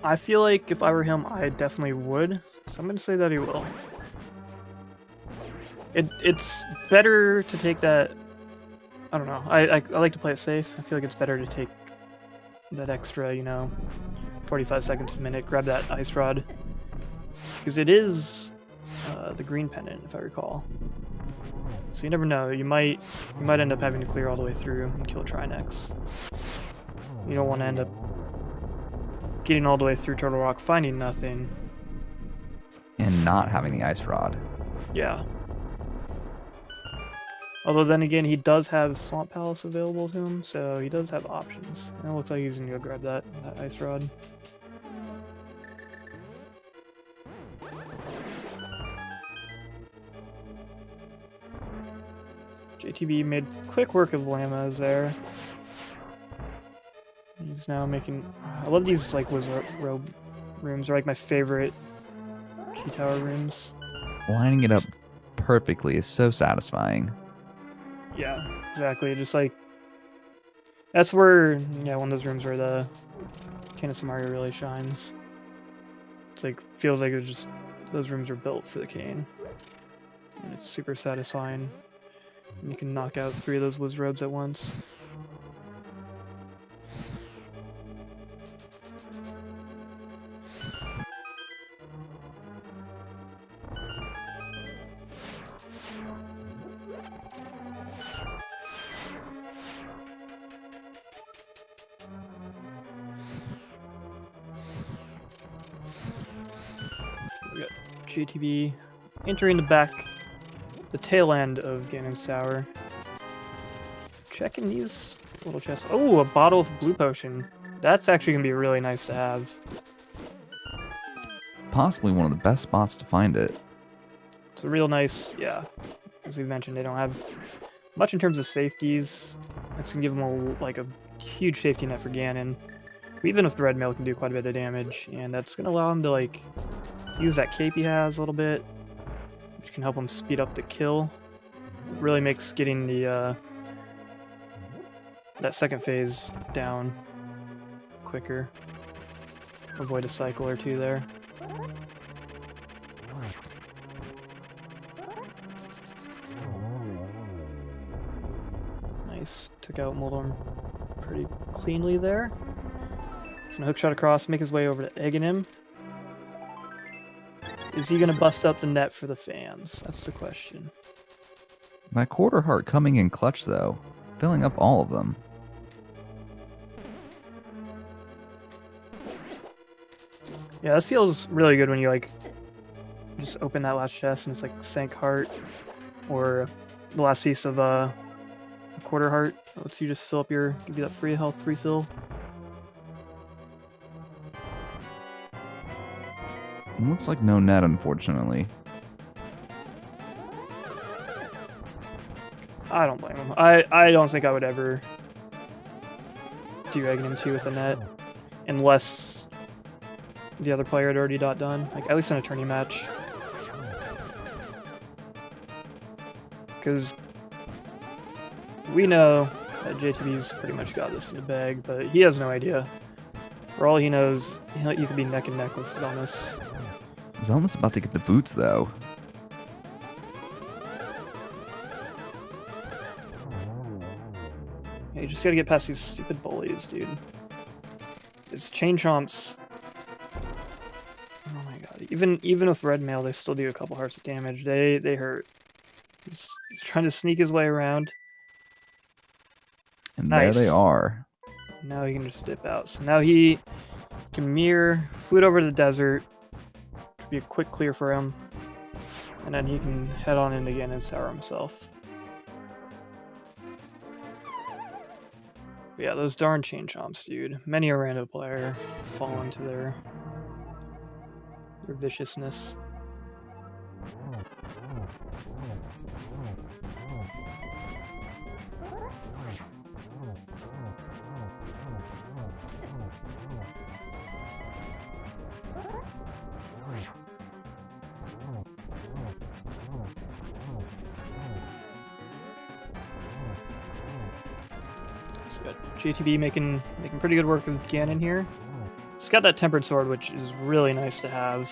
I feel like if I were him, I definitely would. So I'm gonna say that he will. It's better to take that. I don't know. I like to play it safe. I feel like it's better to take that extra, 45 seconds a minute. Grab that ice rod because it is the green pendant, if I recall. So you never know. You might end up having to clear all the way through and kill Trinex. You don't want to end up getting all the way through Turtle Rock, finding nothing, and not having the ice rod. Yeah. Although then again, he does have Swamp Palace available to him, so he does have options. And it looks like he's gonna go grab that ice rod. JTB made quick work of Llamas there. He's now making... I love these like wizard robe rooms. They're like my favorite G Tower rooms. Lining it up perfectly is so satisfying. Yeah, exactly. Just like... That's where, yeah, one of those rooms where the Canis Mario really shines. It's like, feels like it was just... Those rooms are built for the cane. And it's super satisfying. And you can knock out 3 of those wizard robes at once. JTB entering the tail end of Ganon's Tower. Checking these little chests. Oh, a bottle of blue potion. That's actually going to be really nice to have. Possibly one of the best spots to find it. It's a real nice, yeah. As we mentioned, they don't have much in terms of safeties. That's going to give them a huge safety net for Ganon. Even if the red mail can do quite a bit of damage, and that's going to allow him to use that cape he has a little bit, which can help him speed up the kill. It really makes getting the that second phase down quicker. Avoid a cycle or two there. Nice. Took out Moldorm pretty cleanly there. He's gonna hookshot across, make his way over to Egganim. Is he gonna bust up the net for the fans? That's the question. That quarter heart coming in clutch though, filling up all of them. Yeah, this feels really good when you just open that last chest and it's sank heart, or the last piece of a quarter heart. It lets you just give you that free health refill. It looks like no net, unfortunately. I don't blame him. I don't think I would ever do Egganim 2 with a net, unless the other player had already got done, at least in a tourney match. Because we know that JTB's pretty much got this in the bag, but he has no idea. For all he knows, you could be neck and neck with Xelnas. Zelda's about to get the boots, though. Yeah, you just gotta get past these stupid bullies, dude. It's chain chomps. Oh my god. Even with red mail, they still do a couple hearts of damage. They hurt. He's trying to sneak his way around. And nice. There they are. Now he can just dip out. So now he can mirror, float over to the desert, which would be a quick clear for him. And then he can head on in again and sour himself. But yeah, those darn chain chomps, dude. Many a random player fall into their viciousness. So got JTB making pretty good work with Ganon here. It's got that tempered sword, which is really nice to have.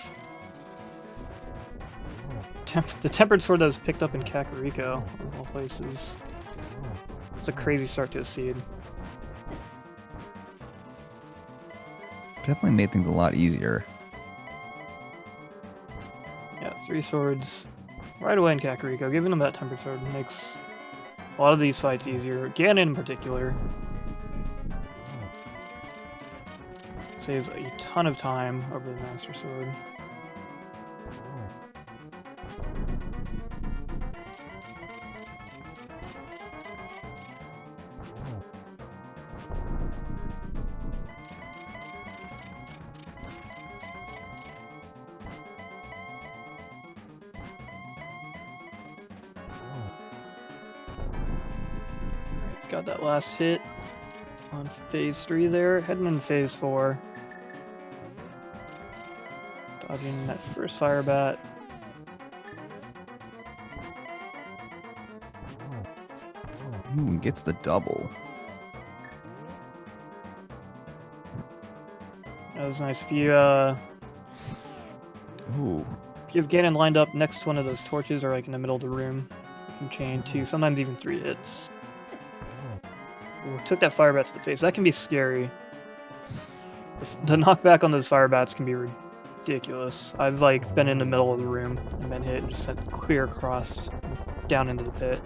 The tempered sword that was picked up in Kakariko, of all places. It's a crazy start to a seed. Definitely made things a lot easier. Yeah, 3 swords right away in Kakariko. Giving them that tempered sword makes a lot of these fights easier. Ganon in particular saves a ton of time over the Master Sword. He's got that last hit on phase 3 there, heading into phase 4. Dodging that first fire bat. Ooh, and gets the double. That was nice. If you Ooh. if you have Ganon lined up next to one of those torches or in the middle of the room, you can chain 2, sometimes even 3 hits. Ooh, took that fire bat to the face. That can be scary. The knockback on those fire bats can be ridiculous. I've been in the middle of the room and been hit and just sent clear across down into the pit.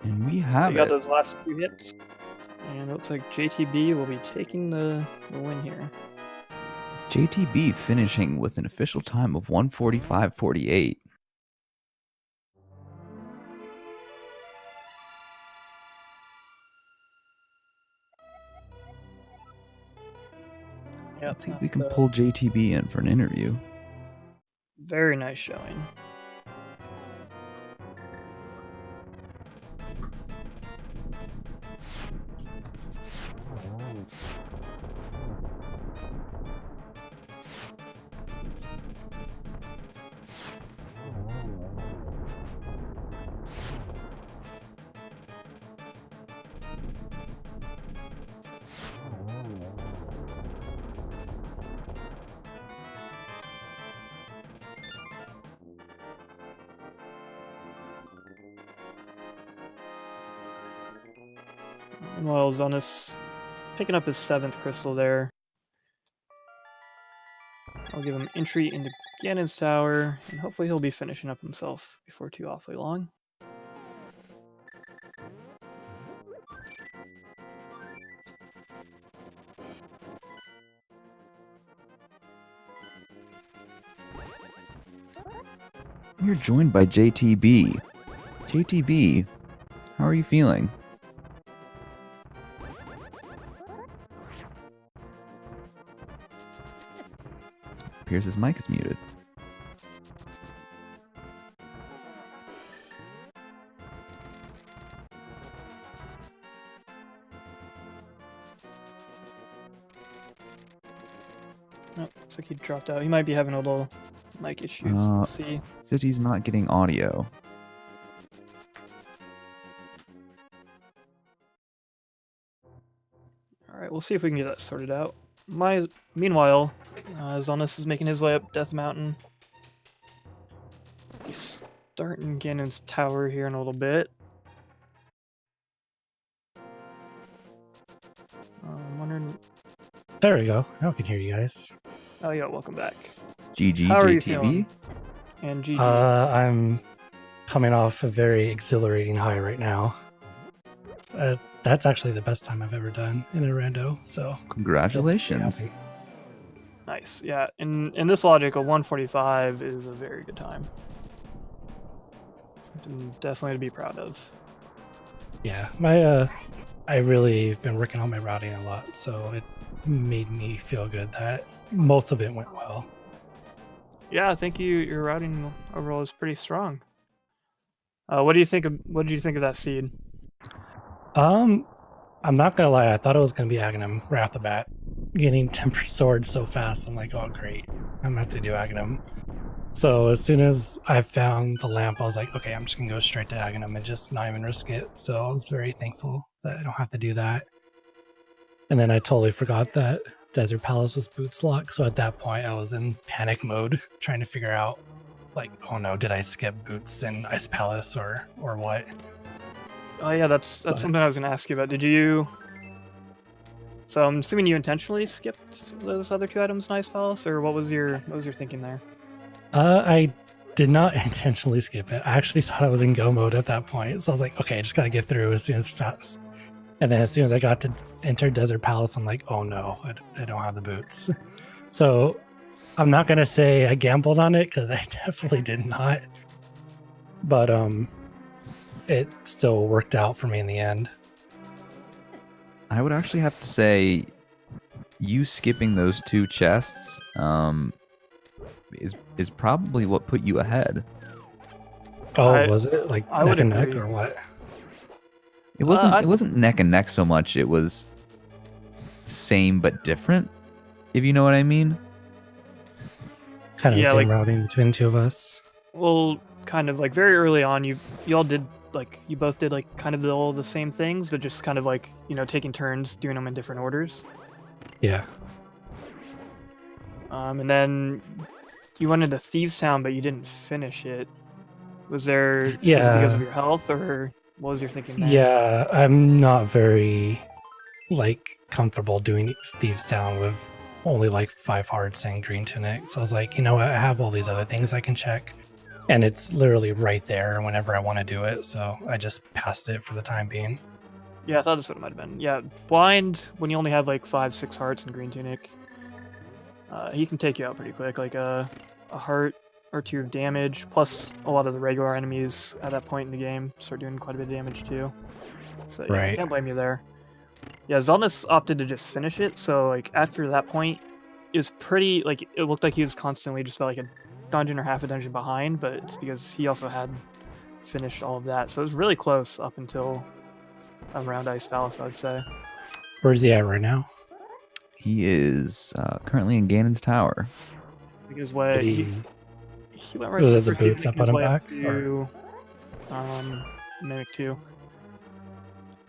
And we have got those last 2 hits, and it looks like JTB will be taking the win here. JTB finishing with an official time of 1:45:48. Yep, Let's see if we can pull JTB in for an interview. very nice showing. Meanwhile, Xelnas picking up his 7th crystal there. I'll give him entry into Ganon's tower, and hopefully he'll be finishing up himself before too awfully long. You're joined by JTB. JTB, how are you feeling? Appears his mic is muted. Oh, looks like he dropped out. He might be having a little mic issues. Let's see. Says he's not getting audio. Alright, we'll see if we can get that sorted out. Meanwhile, Xelnas is making his way up Death Mountain. He's starting Ganon's tower here in a little bit. I'm wondering... There we go. Now I can hear you guys. Oh yeah, welcome back. GG, How are you JTB. feeling? And GG. I'm coming off a very exhilarating high right now. That's actually the best time I've ever done in a rando, so... Congratulations. Happy. Nice. Yeah, in this logic, a 145 is a very good time. Something definitely to be proud of. Yeah, I really have been working on my routing a lot, so it made me feel good that most of it went well. Yeah, I think your routing overall is pretty strong. What did you think of that seed? I'm not gonna lie, I thought it was gonna be Aghanim right off the bat. Getting temper sword so fast, I'm like, oh great, I'm gonna have to do Aghanim. So as soon as I found the lamp, I was like, okay, I'm just gonna go straight to Aghanim and just not even risk it. So I was very thankful that I don't have to do that. And then I totally forgot that Desert Palace was boots lock. So at that point, I was in panic mode, trying to figure out, like, oh no, did I skip boots in Ice Palace or what? Oh yeah, that's something I was gonna ask you about. Did you? So I'm assuming you intentionally skipped those other 2 items in Ice Palace, or what was your thinking there? I did not intentionally skip it. I actually thought I was in go mode at that point. So I was like, okay, I just gotta get through as soon as fast. And then as soon as I got to enter Desert Palace, I'm like, oh no, I don't have the boots. So I'm not gonna say I gambled on it because I definitely did not. But it still worked out for me in the end. I would actually have to say you skipping those 2 chests is probably what put you ahead. Oh, was it like I neck would and neck agree. or what? It wasn't neck and neck so much. It was same but different, if you know what I mean. Kind of Yeah, the same like- routing between the 2 of us. Well, kind of like very early on, you all did like you both did like kind of all the same things, but just kind of like taking turns doing them in different orders. Yeah. And then you went into Thieves Town, but you didn't finish it. Was it because of your health, or what was your thinking there? Yeah, I'm not very comfortable doing Thieves Town with only like 5 hearts and green tunic. So I was like, you know what, I have all these other things I can check. And it's literally right there whenever I want to do it. So I just passed it for the time being. Yeah, I thought that's what it might have been. Yeah, blind when you only have like 5, 6 hearts and green tunic. he can take you out pretty quick. Like a heart or two of damage, plus a lot of the regular enemies at that point in the game start doing quite a bit of damage too. So yeah, Right. can't blame you there. Yeah, Xelnas opted to just finish it. So like after that point, it was pretty like it looked like he was constantly just about like a dungeon or half a dungeon behind, but it's because he also had finished all of that. So it was really close up until around Ice Palace, I would say. Where's he at right now? He is currently in Ganon's Tower. Because Did he went right was to it the first. He's boots that making his put him way up back? to Mimic 2.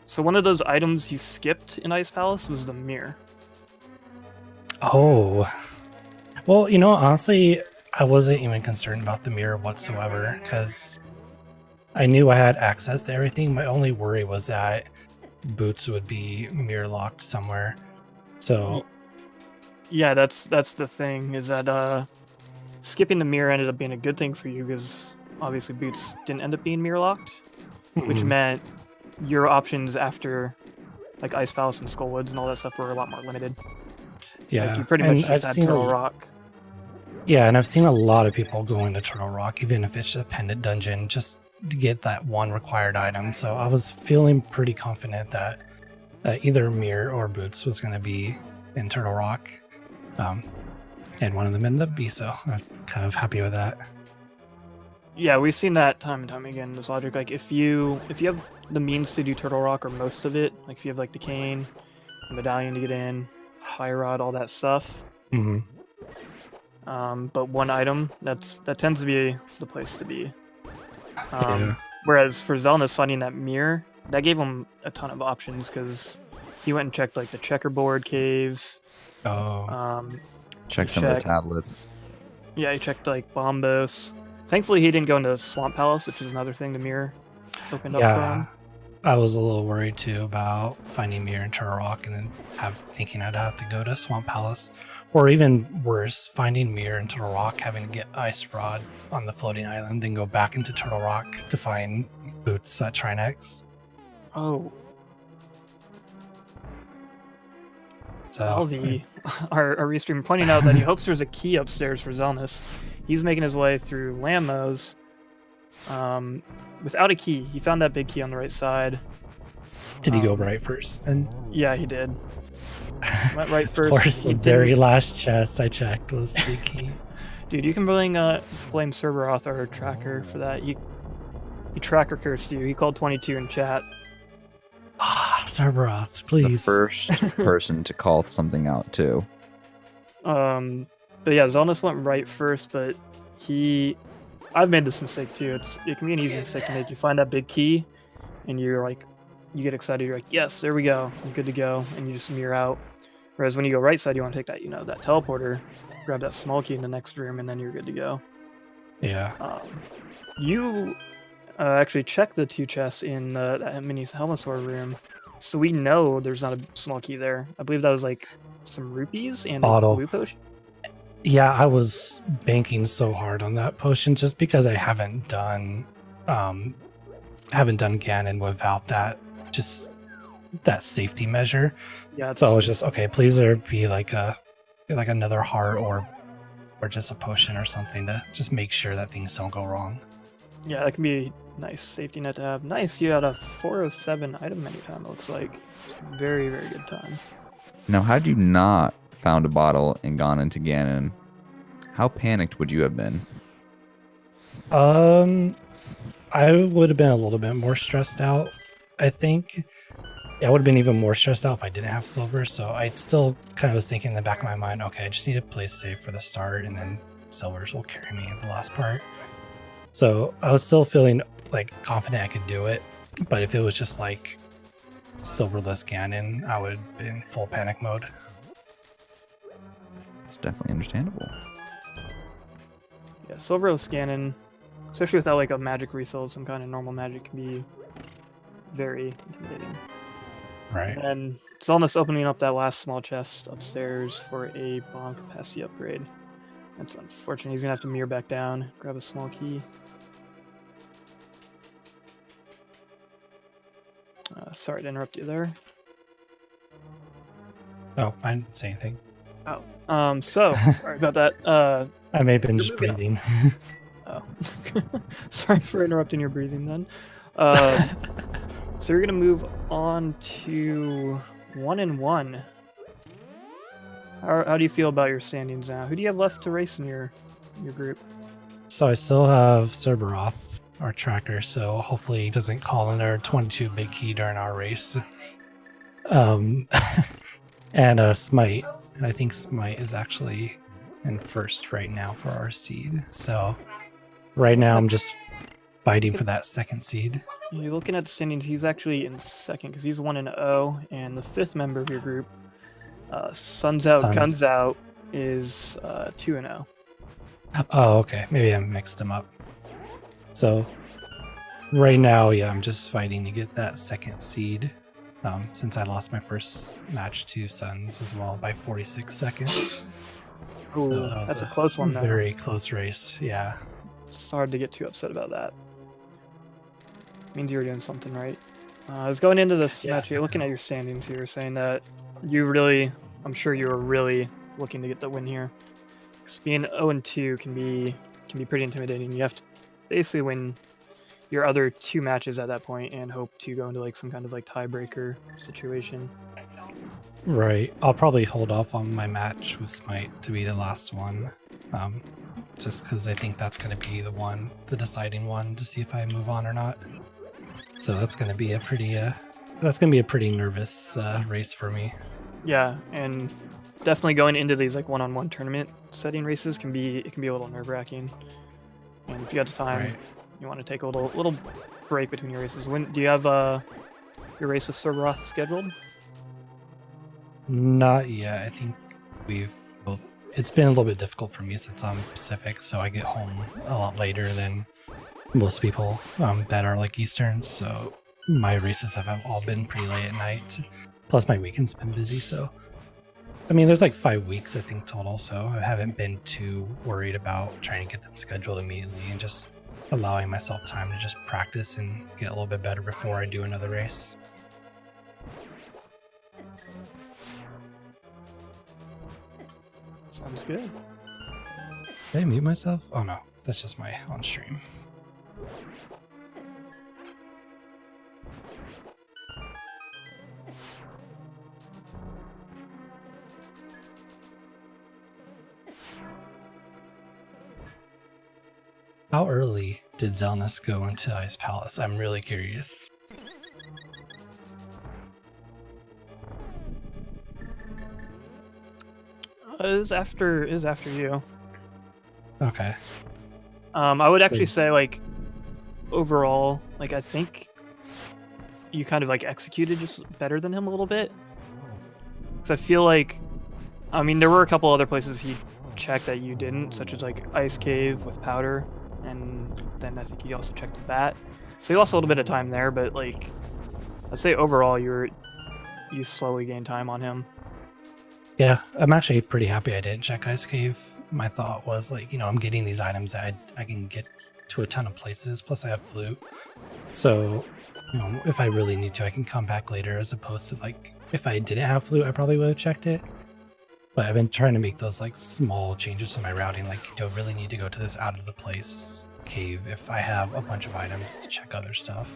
So one of those items he skipped in Ice Palace was the mirror. Oh. Well, you know, honestly, I wasn't even concerned about the mirror whatsoever because I knew I had access to everything. My only worry was that boots would be mirror locked somewhere. So Yeah, that's the thing, is that skipping the mirror ended up being a good thing for you because obviously boots didn't end up being mirror locked, which meant your options after like Ice Palace and Skullwoods and all that stuff were a lot more limited. yeah, Like you pretty and much just had Turtle Rock. Yeah, and I've seen a lot of people going to Turtle Rock, even if it's a pendant dungeon, just to get that one required item. So I was feeling pretty confident that either Mirror or Boots was going to be in Turtle Rock. And one of them ended up be, so I'm kind of happy with that. Yeah, we've seen that time and time again. This logic, like if you have the means to do Turtle Rock or most of it, like if you have like the cane, the medallion to get in, fire rod, all that stuff. Mm-hmm. But one item, that tends to be the place to be. Yeah. Whereas for Xelnas finding that mirror, that gave him a ton of options because he went and checked like the checkerboard cave. Oh. Check some of the tablets. Yeah, he checked like Bombos. Thankfully, he didn't go into Swamp Palace, which is another thing the mirror opened up for him. I was a little worried too about finding mirror in Turtle Rock and then thinking I'd have to go to Swamp Palace. Or even worse, finding mirror in Turtle Rock, having to get Ice Rod on the floating island, then go back into Turtle Rock to find Boots at Trinex. Oh. So, Alvi, our restreamer, pointing out that he hopes there's a key upstairs for Xelnas. He's making his way through Lambos without a key. He found that big key on the right side. Did he go right first? And yeah, he did. Went right first. Of course, the very last chest I checked was the key. Dude, you can blame Cerberoth, our tracker, for that. He tracker cursed you. He called 22 in chat. Ah, Cerberoth, please. The first person to call something out too. But yeah, Xelnas went right first, but I've made this mistake too. It can be an easy mistake to make. You find that big key, and you're like, you get excited. You're like, yes, there we go. I'm good to go, and you just mirror out. Whereas when you go right side, you want to take that, that teleporter, grab that small key in the next room, and then you're good to go. Yeah. You actually check the two chests in that mini Helmasaur room, so we know there's not a small key there. I believe that was like some rupees and a blue potion. Yeah, I was banking so hard on that potion just because I haven't done Ganon without that safety measure. Yeah. So I was just okay. Please there be like another heart or just a potion or something to just make sure that things don't go wrong. Yeah, that can be a nice safety net to have. Nice, you had a 407 item menu time. It looks like it's a very, very good time. Now, had you not found a bottle and gone into Ganon, how panicked would you have been? I would have been a little bit more stressed out, I think. Yeah, I would have been even more stressed out if I didn't have silver, so I'd still kind of was thinking in the back of my mind, okay, I just need to play safe for the start, and then silvers will carry me in the last part. So I was still feeling like confident I could do it, but if it was just like silverless Ganon, I would have been in full panic mode. It's definitely understandable. Yeah, silverless Ganon, especially without like a magic refill, some kind of normal magic, can be very intimidating. Right. And Xelnas opening up that last small chest upstairs for a bomb capacity upgrade. That's unfortunate. He's gonna have to mirror back down, grab a small key. Sorry to interrupt you there. Oh, I didn't say anything. So sorry about that. I may have been You're just moving breathing. Oh, sorry for interrupting your breathing then. So you're gonna move on to 1-1. How do you feel about your standings now? Who do you have left to race in your group? So I still have Cerberoth, our tracker, so hopefully he doesn't call in our 22 big key during our race. And Smite. And I think Smite is actually in first right now for our seed. So right now I'm just fighting for that second seed. You're looking at the standings. He's actually in second because he's 1-0, and the fifth member of your group, Suns Out, Guns Out, is 2-0. Oh, okay. Maybe I mixed them up. So right now, yeah, I'm just fighting to get that second seed. Since I lost my first match to Suns as well by 46 seconds. Ooh, So that's a close one there. Very close race, yeah. It's hard to get too upset about that. Means you were doing something right. I was going into this match, you're looking at your standings here, saying that I'm sure you were really looking to get the win here. Because being 0-2 can be pretty intimidating. You have to basically win your other 2 matches at that point and hope to go into like some kind of like tiebreaker situation. Right. I'll probably hold off on my match with Smite to be the last one. Just because I think that's going to be the deciding one to see if I move on or not. So that's going to be a pretty nervous race for me. Yeah, and definitely going into these like one-on-one tournament setting races can be a little nerve-wracking. And if you got the time, Right. you want to take a little break between your races. When do you have your race with Cerberoth scheduled? Not yet. I think it's been a little bit difficult for me since I'm Pacific, so I get home a lot later than most people that are like Eastern. So my races have all been pretty late at night. Plus my weekend's been busy, so I mean there's like 5 weeks I think total, so I haven't been too worried about trying to get them scheduled immediately and just allowing myself time to just practice and get a little bit better before I do another race. Sounds good. Did I mute myself? Oh no, that's just my on stream. How early did Xelnas go into Ice Palace? I'm really curious. It is after you. Okay. I would actually say like overall, like I think you kind of like executed just better than him a little bit. Because I feel like, I mean, there were a couple other places he checked that you didn't, such as like Ice Cave with Powder, and then I think he also checked the Bat. So you lost a little bit of time there, but like I'd say overall you slowly gained time on him. Yeah, I'm actually pretty happy I didn't check Ice Cave. My thought was like, I'm getting these items that I can get to a ton of places, plus I have Flute. So, if I really need to, I can come back later, as opposed to like, if I didn't have Flute, I probably would have checked it. But I've been trying to make those like small changes to my routing, like you don't really need to go to this out of the place cave if I have a bunch of items to check other stuff.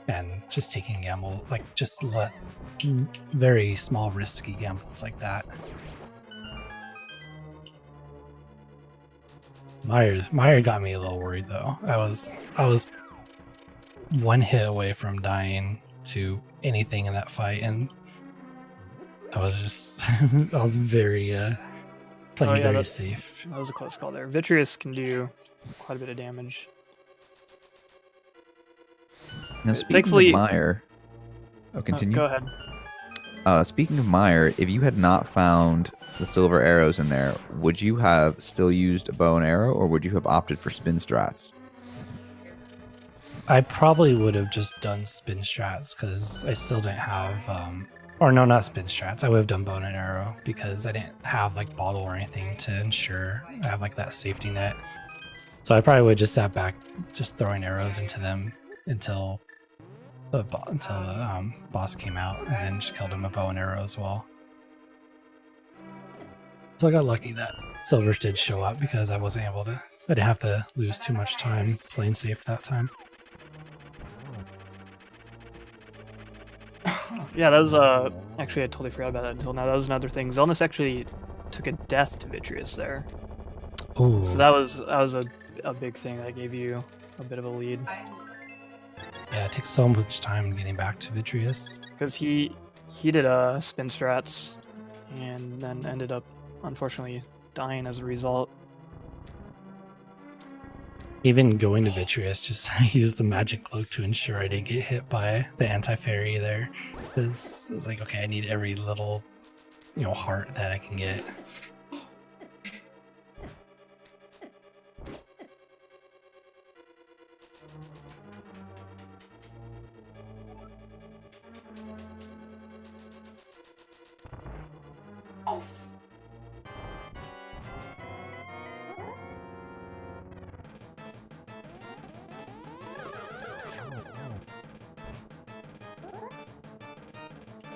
And just taking gamble, like just let very small risky gambles like that. Meyer got me a little worried though. I was one hit away from dying to anything in that fight, and I was just I was very playing very safe. That was a close call there. Vitreous can do quite a bit of damage. Now, speaking of Meyer, continue. Go ahead. Speaking of Meyer, if you had not found the silver arrows in there, would you have still used a bow and arrow, or would you have opted for spin strats? I probably would have just done spin strats because I still didn't have, or no, not spin strats. I would have done bow and arrow because I didn't have like bottle or anything to ensure I have like that safety net. So I probably would have just sat back, just throwing arrows into them until the boss came out, and then just killed him with bow and arrow as well. So I got lucky that silvers did show up because I wasn't able to. I didn't have to lose too much time playing safe that time. Yeah, that was actually I totally forgot about that until now. That was another thing. Xelnas actually took a death to Vitreous there. Oh, So that was a big thing that gave you a bit of a lead. yeah, it takes so much time getting back to Vitreous. Because he did spin strats and then ended up unfortunately dying as a result. Even going to Vitreous, just I used the magic cloak to ensure I didn't get hit by the anti-fairy there. Because it was like, okay, I need every little, heart that I can get.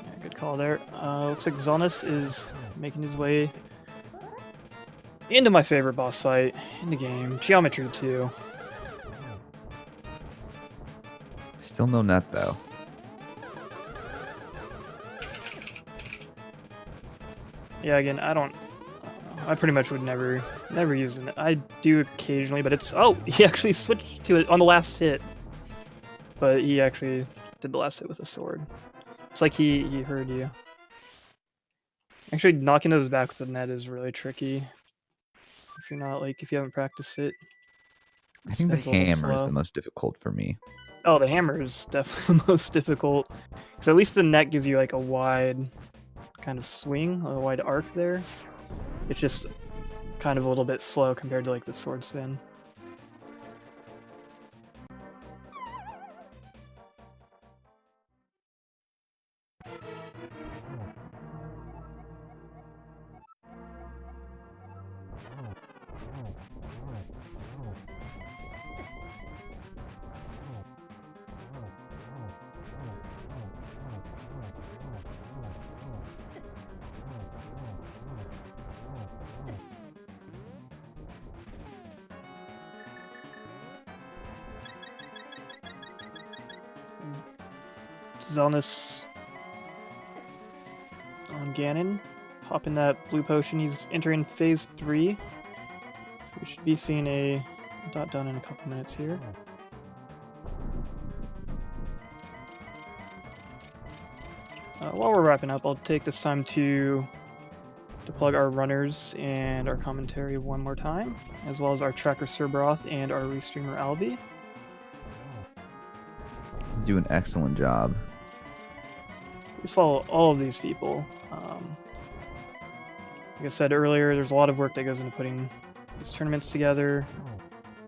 Yeah, good call there. Looks like Xelnas is making his way into my favorite boss fight in the game, Geometry 2. Still no net though. Yeah, again, I don't know. I pretty much would never use it. I do occasionally, but it's... Oh, he actually switched to it on the last hit. But he actually did the last hit with a sword. It's like he heard you. Actually, knocking those back with the net is really tricky. If you're not, if you haven't practiced it. I think the hammer is the most difficult for me. Oh, the hammer is definitely the most difficult. Because at least the net gives you, a wide kind of swing, a wide arc there. It's just kind of a little bit slow compared to, the sword spin. Xelnas on Ganon. Popping that blue potion. He's entering phase 3. So we should be seeing a dot done in a couple minutes here. While we're wrapping up, I'll take this time to plug our runners and our commentary one more time, as well as our tracker Cerberoth and our restreamer Alvi. He's doing an excellent job. Please follow all of these people. Like I said earlier, there's a lot of work that goes into putting these tournaments together.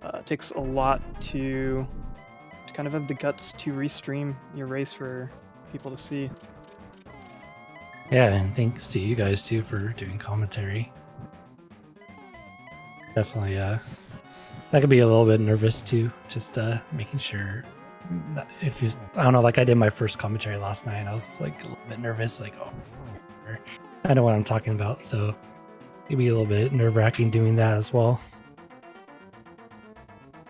It takes a lot to kind of have the guts to restream your race for people to see. Yeah, and thanks to you guys too for doing commentary. Definitely, that could be a little bit nervous too, just making sure. I don't know, I did my first commentary last night, and I was a little bit nervous, I know what I'm talking about, so it'd be a little bit nerve-wracking doing that as well.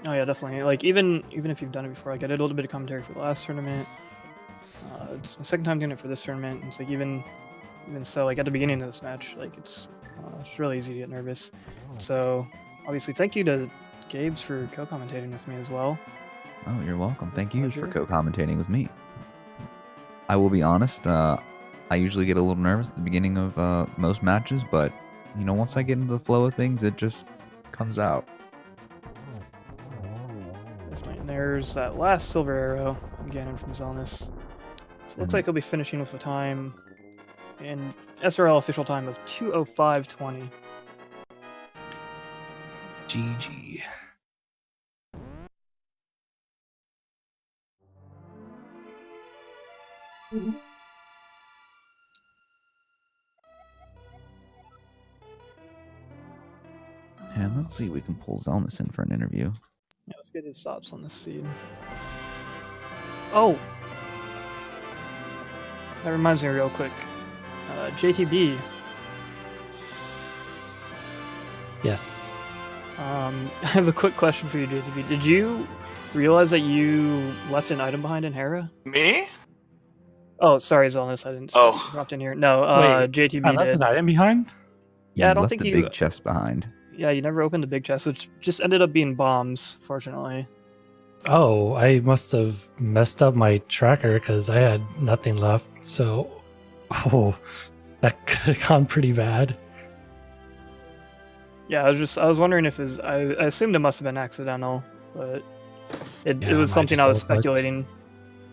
Oh yeah, definitely. Even if you've done it before, I did a little bit of commentary for the last tournament. It's my second time doing it for this tournament. It's even so, at the beginning of this match, it's really easy to get nervous. So obviously, thank you to Gabe's for co-commentating with me as well. Oh, you're welcome. Thank you Pleasure. for co-commentating with me. I will be honest, I usually get a little nervous at the beginning of most matches, but, once I get into the flow of things, it just comes out. Definitely. And there's that last silver arrow, again, from Xelnas. So it looks like he'll be finishing with a time in SRL official time of 2:05:20. GG. And let's see if we can pull Xelnas in for an interview. Yeah, let's get his thoughts on this seed. Oh! That reminds me real quick. JTB Yes. I have a quick question for you, JTB. Did you realize that you left an item behind in Hera? Me? Oh, sorry, Xelnas, I didn't see Oh. you dropped in here. No, Wait, JTB I left did. an item behind? Yeah, I don't left think the you- big chest behind. Yeah, you never opened the big chest, which just ended up being bombs, fortunately. Oh, I must have messed up my tracker because I had nothing left. So, that could have gone pretty bad. Yeah, I was wondering if I assumed it must have been accidental, but it Yeah, was might something just I was double-clicked. speculating.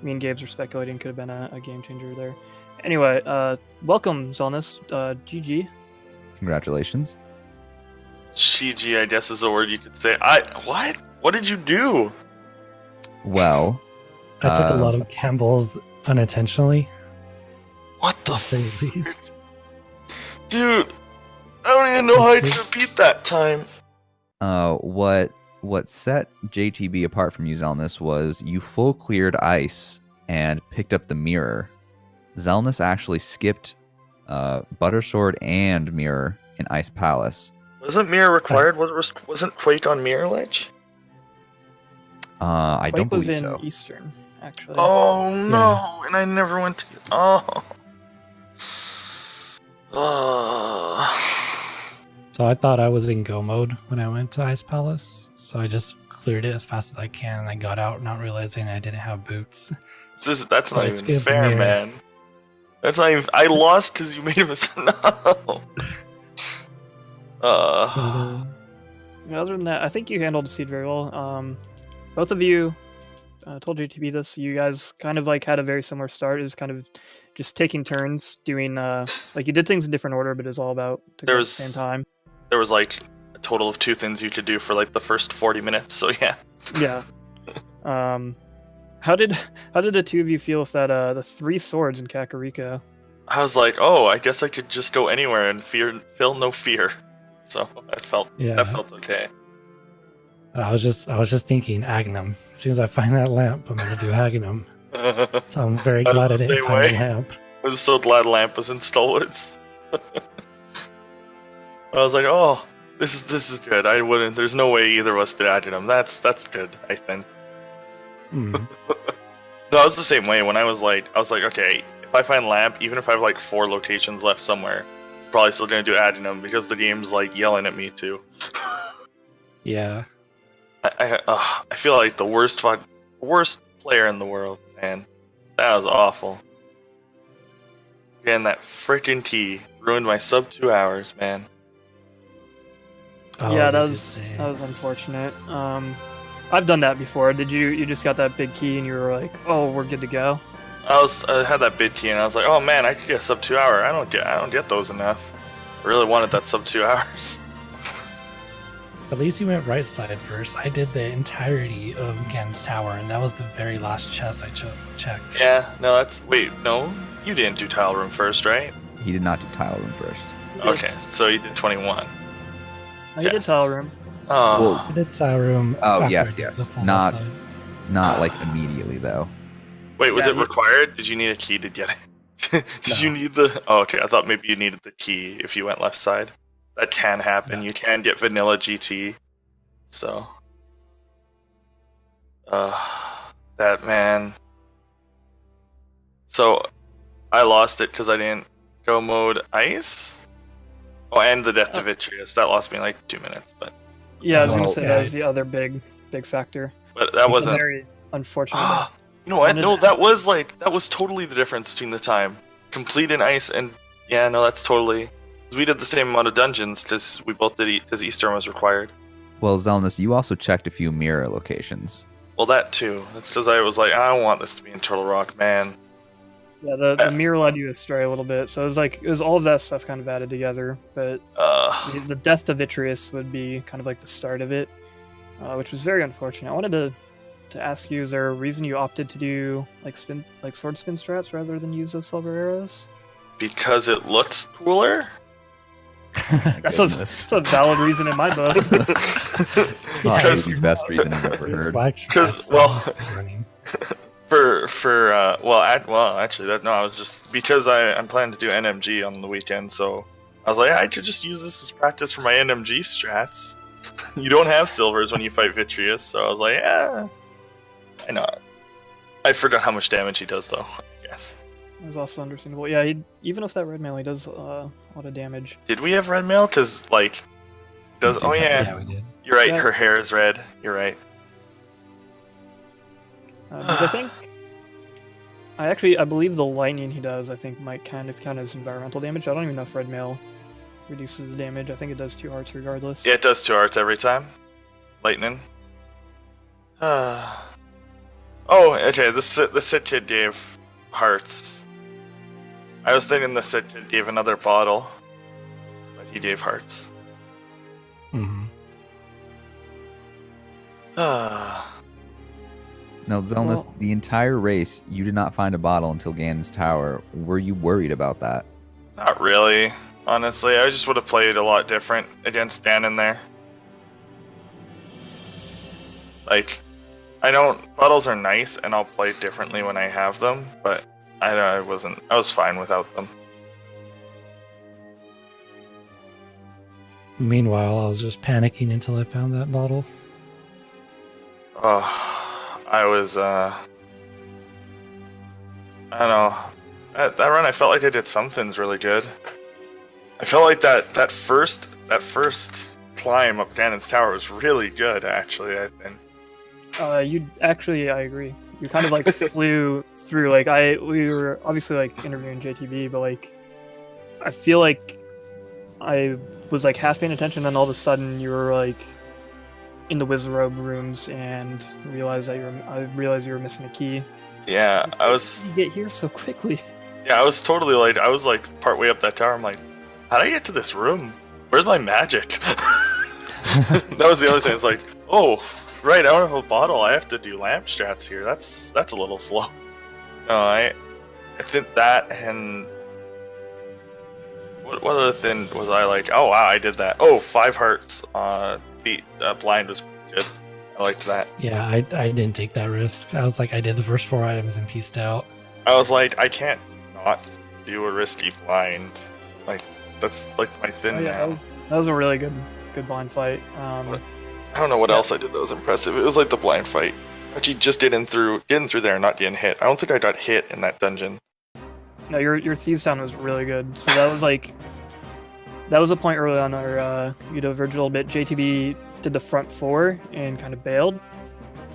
Me and Gabe's were speculating could have been a game changer there. Anyway, welcome, Xelnas. GG. Congratulations. GG, I guess is a word you could say. What? What did you do? Well, I took a lot of gambles unintentionally. What the To say the least. Dude, I don't even know how I could beat that time. what set JTB apart from you, Xelnas, was you full cleared ice and picked up the mirror. Xelnas actually skipped Buttersword and mirror in Ice Palace. Wasn't mirror required? Wasn't Quake on mirror ledge? I don't Quake was believe in so. Eastern, actually. Oh no! And I never went to. Oh. So I thought I was in go mode when I went to Ice Palace. So I just cleared it as fast as I can and I got out not realizing I didn't have boots. That's So I not even skipped fair, mirror. man. That's not even. I lost because you made a mistake. No. Yeah, other than that, I think you handled the seed very well. Both of you told JTB this. You guys kind of like had a very similar start. It was kind of just taking turns doing like you did things in different order, but it was all about to go at the same time. There was like a total of 2 things you could do for like the first 40 minutes. So yeah. Yeah. How did the two of you feel with that the 3 swords in Kakariko? I was like, oh, I guess I could just go anywhere and feel no fear. So that felt okay. I was just thinking Agnum. As soon as I find that lamp, I'm gonna do Agnum. So I'm very I was glad I the didn't same find way. the lamp. I was so glad Lamp was in Stolwitz. I was like, oh, this is good. I wouldn't. There's no way either of us did Agenum. That's good, I think. Hmm. No, I was the same way when I was like, okay, if I find Lamp, even if I have like 4 locations left somewhere, I'm probably still gonna do Agenum because the game's like yelling at me too. Yeah. I feel like the worst player in the world, man. That was awful. Again, that freaking T ruined my sub 2 hours, man. Oh, Yeah, that you did was say. unfortunate. I've done that before. Did you just got that big key and you were like, oh, we're good to go? I had that bid key and I was like, oh man, I could get a sub 2 hour. I don't get those enough. I really wanted that sub 2 hours. At least you went right side first. I did the entirety of Gen's Tower, and that was the very last chest I checked. Yeah, no, no, you didn't do tile room first, right? He did not do tile room first. Okay, so you did 21. I did Yes. tile room. Oh, I did Tower Room. Oh, after yes, I did yes. the full Not- side. Not like immediately though. wait, was Yeah, it you- required? Did you need a key to get it? Did you need the? Oh, okay. I thought maybe you needed the key if you went left side. That can happen. No. You can get vanilla GT. So, that man. So, I lost it because I didn't go mode ice. Oh, and the death to Vitreous. That lost me like 2 minutes, but Yeah, I was gonna Oh, say yeah. that was the other big factor. that wasn't. Very unfortunate. You know what? Wanted No, to that was totally the difference between the time. Complete in ice and yeah, no, that's totally. 'Cause we did the same amount of dungeons because we both did because Eastern was required. Well, Xelnas, you also checked a few mirror locations. Well, that too. That's because I was like, I don't want this to be in Turtle Rock, man. Yeah, the mirror led you astray a little bit. So it was all of that stuff kind of added together. But the death to Vitreous would be kind of like the start of it, which was very unfortunate. I wanted to ask you, is there a reason you opted to do like sword spin strats rather than use those silver arrows? Because it looks cooler. That's a valid reason in my book. Probably the best reason I've ever heard. Because, well, actually, I'm planning to do NMG on the weekend, so I was like, I could just use this as practice for my NMG strats. You don't have silvers when you fight Vitreous, so I was like, yeah, I know. I forgot how much damage he does, though, I guess. That was also understandable. Yeah, even with that red mail, he does a lot of damage. Did we have red mail? Because, like, does... Oh, yeah. Yeah, we did. You're right, Yeah. her hair is red. You're right. Because I think... I believe the lightning he does, I think, might kind of count as environmental damage. I don't even know if red mail reduces the damage. I think it does 2 hearts regardless. Yeah, it does 2 hearts every time. Lightning. Oh, okay, the Sith gave hearts. I was thinking the Sith gave another bottle, but he gave hearts. Mm-hmm. Now, Xelnas, Well- the entire race, you did not find a bottle until Ganon's Tower. Were you worried about that? Not really, honestly. I just would have played a lot different against Ganon there. Like, bottles are nice, and I'll play differently when I have them, but I was fine without them. Meanwhile, I was just panicking until I found that bottle. Oh, I was, I don't know. That run, I felt like I did some things really good. I felt like that first climb up Ganon's Tower was really good, actually, I think. I agree. You kind of like flew through. Like we were obviously like interviewing JTB, but like I feel like I was like half paying attention, and all of a sudden you were like in the Wizrobe rooms, and I realized you were missing a key. Yeah, I was. You get here so quickly. Yeah, I was totally like, I was like part way up that tower. I'm like, how did I get to this room? Where's my magic? That was the other thing. It's like, oh, right, I don't have a bottle. I have to do lamp strats here. That's a little slow. No, I think that, and what other thing was I like? Oh wow, I did that. Oh, 5 hearts. The blind was good. I liked that. Yeah, I didn't take that risk. I was like, I did the first 4 items and pieced out. I was like, I can't not do a risky blind. Like, that's like my thing Oh, yeah, now. that was a really good blind fight. I don't know what Yeah. else I did that was impressive. It was like the blind fight. Actually, just getting through there and not getting hit. I don't think I got hit in that dungeon. No, your Thieves sound was really good. So that was like, that was a point early on our Virgil a little bit. JTB did the front 4 and kind of bailed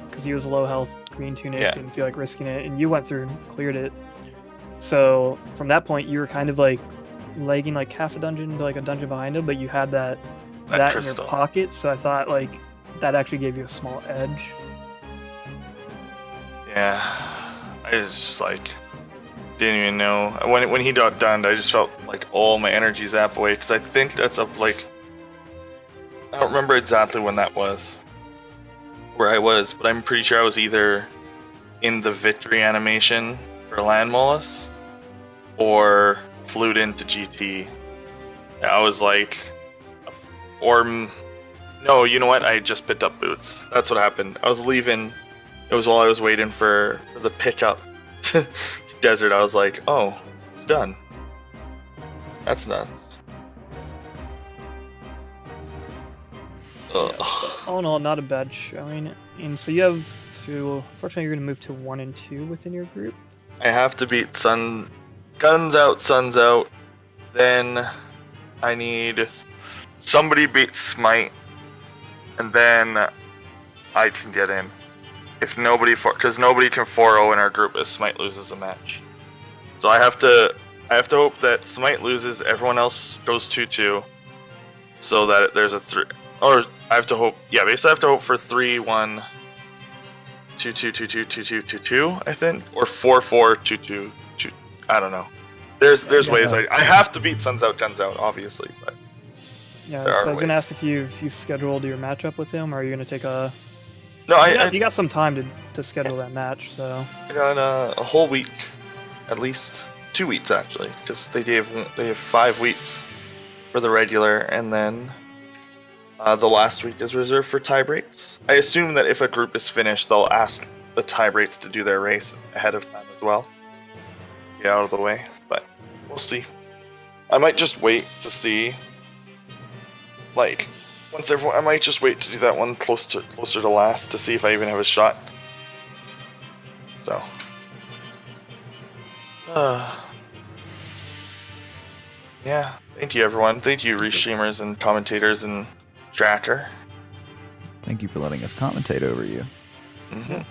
because he was low health, green tunic, Yeah. didn't feel like risking it, and you went through and cleared it. So from that point, you were kind of like lagging like half a dungeon to like a dungeon behind him, but you had that in your crystal. pocket. So I thought like that actually gave you a small edge. Yeah, I was just like, didn't even know. When he got done, I just felt like all my energy zap away, because I think that's up like, I don't remember exactly when that was, where I was, but I'm pretty sure I was either in the victory animation for Land Molus or flew into GT. I was like, no, you know what? I just picked up boots. That's what happened. I was leaving. It was while I was waiting for the pickup to desert. I was like, oh, it's done. That's nuts. Ugh. All in all, not a bad showing. And so you have to, unfortunately, you're going to move to 1 and 2 within your group. I have to beat Guns Out, Suns Out. Then I need somebody beat Smite, and then I can get in. If nobody, because nobody can 4-0 in our group if Smite loses a match. So I have to hope that Smite loses, everyone else goes 2-2, so that there's a 3. Or I have to hope, yeah, basically I have to hope for 3-1, 2-2, 2-2, 2-2, 2-2, I think, or 4-4, 2-2, 2. I don't know. There's ways I have to beat Suns Out, Guns Out, obviously, but Yeah, there so are I was going to ways. ask if you've scheduled your matchup with him, or are you going to take a... No, You got some time to schedule that match, so... I got a whole week, at least 2 weeks actually, because they have 5 weeks for the regular, and then the last week is reserved for tie breaks. I assume that if a group is finished, they'll ask the tie breaks to do their race ahead of time as well. Get out of the way, but we'll see. I might just wait to see. Like, once everyone, I might just wait to do that one closer to last to see if I even have a shot. So. Yeah. Thank you, everyone. Thank you, restreamers and commentators and Jacker. Thank you for letting us commentate over you. Mm-hmm.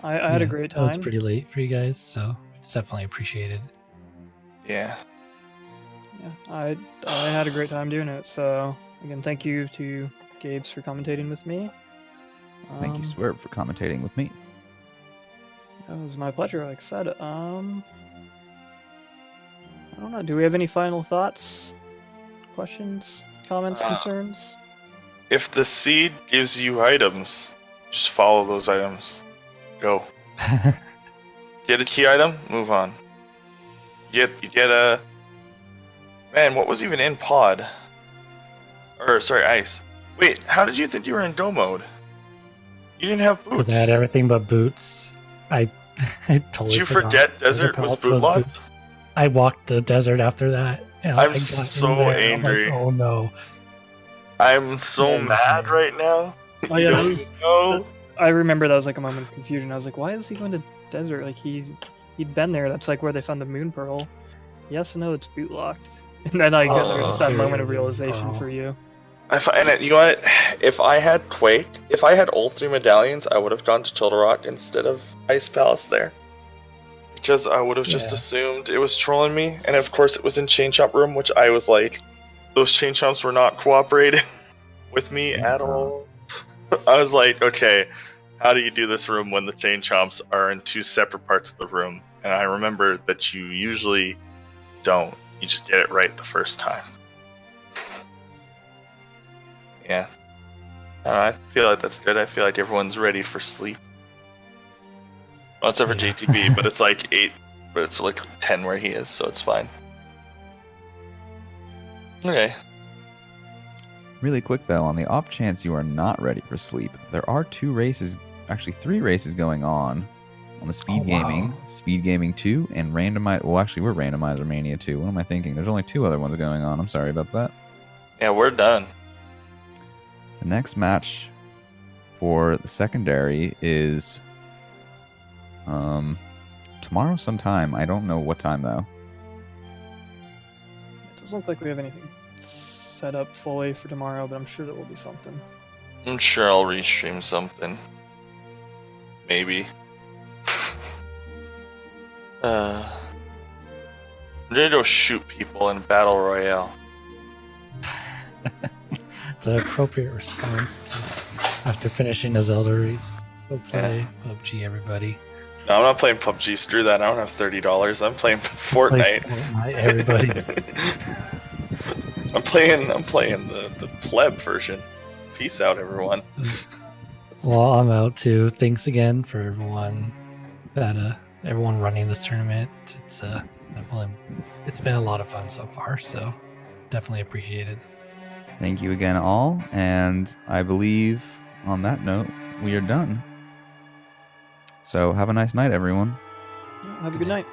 I had a great time. It's pretty late for you guys, so it's definitely appreciated. Yeah. Yeah, I had a great time doing it. So again, thank you to Gabe's for commentating with me. Thank you, Swerve, for commentating with me. It was my pleasure. Like I said, I don't know. Do we have any final thoughts, questions, comments, concerns? If the seed gives you items, just follow those items. Go. Get a key item, move on. You get a... Man, what was even in pod? Or, sorry, ice. Wait, how did you think you were in go mode? You didn't have boots. Because I had everything but boots. I totally Did you forgot. forget desert was boot locked? I walked the desert after that. And I'm I got so in there, and I was angry. like, oh no. I'm so mad right now. Oh yeah, I remember that was like a moment of confusion. I was like, why is he going to desert? Like he'd been there. That's like where they found the moon pearl. Yes and no, it's boot locked. And then I guess there's that moment of realization for you. You know what? If I had Quake, if I had all 3 medallions, I would have gone to Tilda Rock instead of Ice Palace there. Because I would have just assumed it was trolling me. And of course it was in Chain Chomp room, which I was like, those Chain Chomps were not cooperating with me at all. I was like, okay, how do you do this room when the Chain Chomps are in 2 separate parts of the room? And I remember that you usually don't. You just get it right the first time. Yeah. I feel like that's good. I feel like everyone's ready for sleep. Well, except for JTB, but it's like 8, but it's like 10 where he is, so it's fine. Okay. Really quick though, on the off chance you are not ready for sleep, there are 2 races, actually 3 races going on the Speed Gaming, Speed Gaming 2, and Randomizer. Well, actually, we're Randomizer Mania 2. What am I thinking? There's only 2 other ones going on. I'm sorry about that. Yeah, we're done. The next match for the secondary is tomorrow sometime. I don't know what time though. It doesn't look like we have anything set up fully for tomorrow, but I'm sure there will be something. I'm sure I'll restream something. Maybe. I'm gonna go shoot people in Battle Royale. It's an appropriate response after finishing a Zelda race. Go play PUBG, everybody. No, I'm not playing PUBG. Screw that. I don't have $30. I'm playing Fortnite. Fortnite, everybody. I'm playing the pleb version. Peace out, everyone. Well, I'm out too. Thanks again for everyone running this tournament. It's definitely been a lot of fun so far, so definitely appreciated. Thank you again, all, and I believe on that note we are done. So have a nice night, everyone. Have a good night.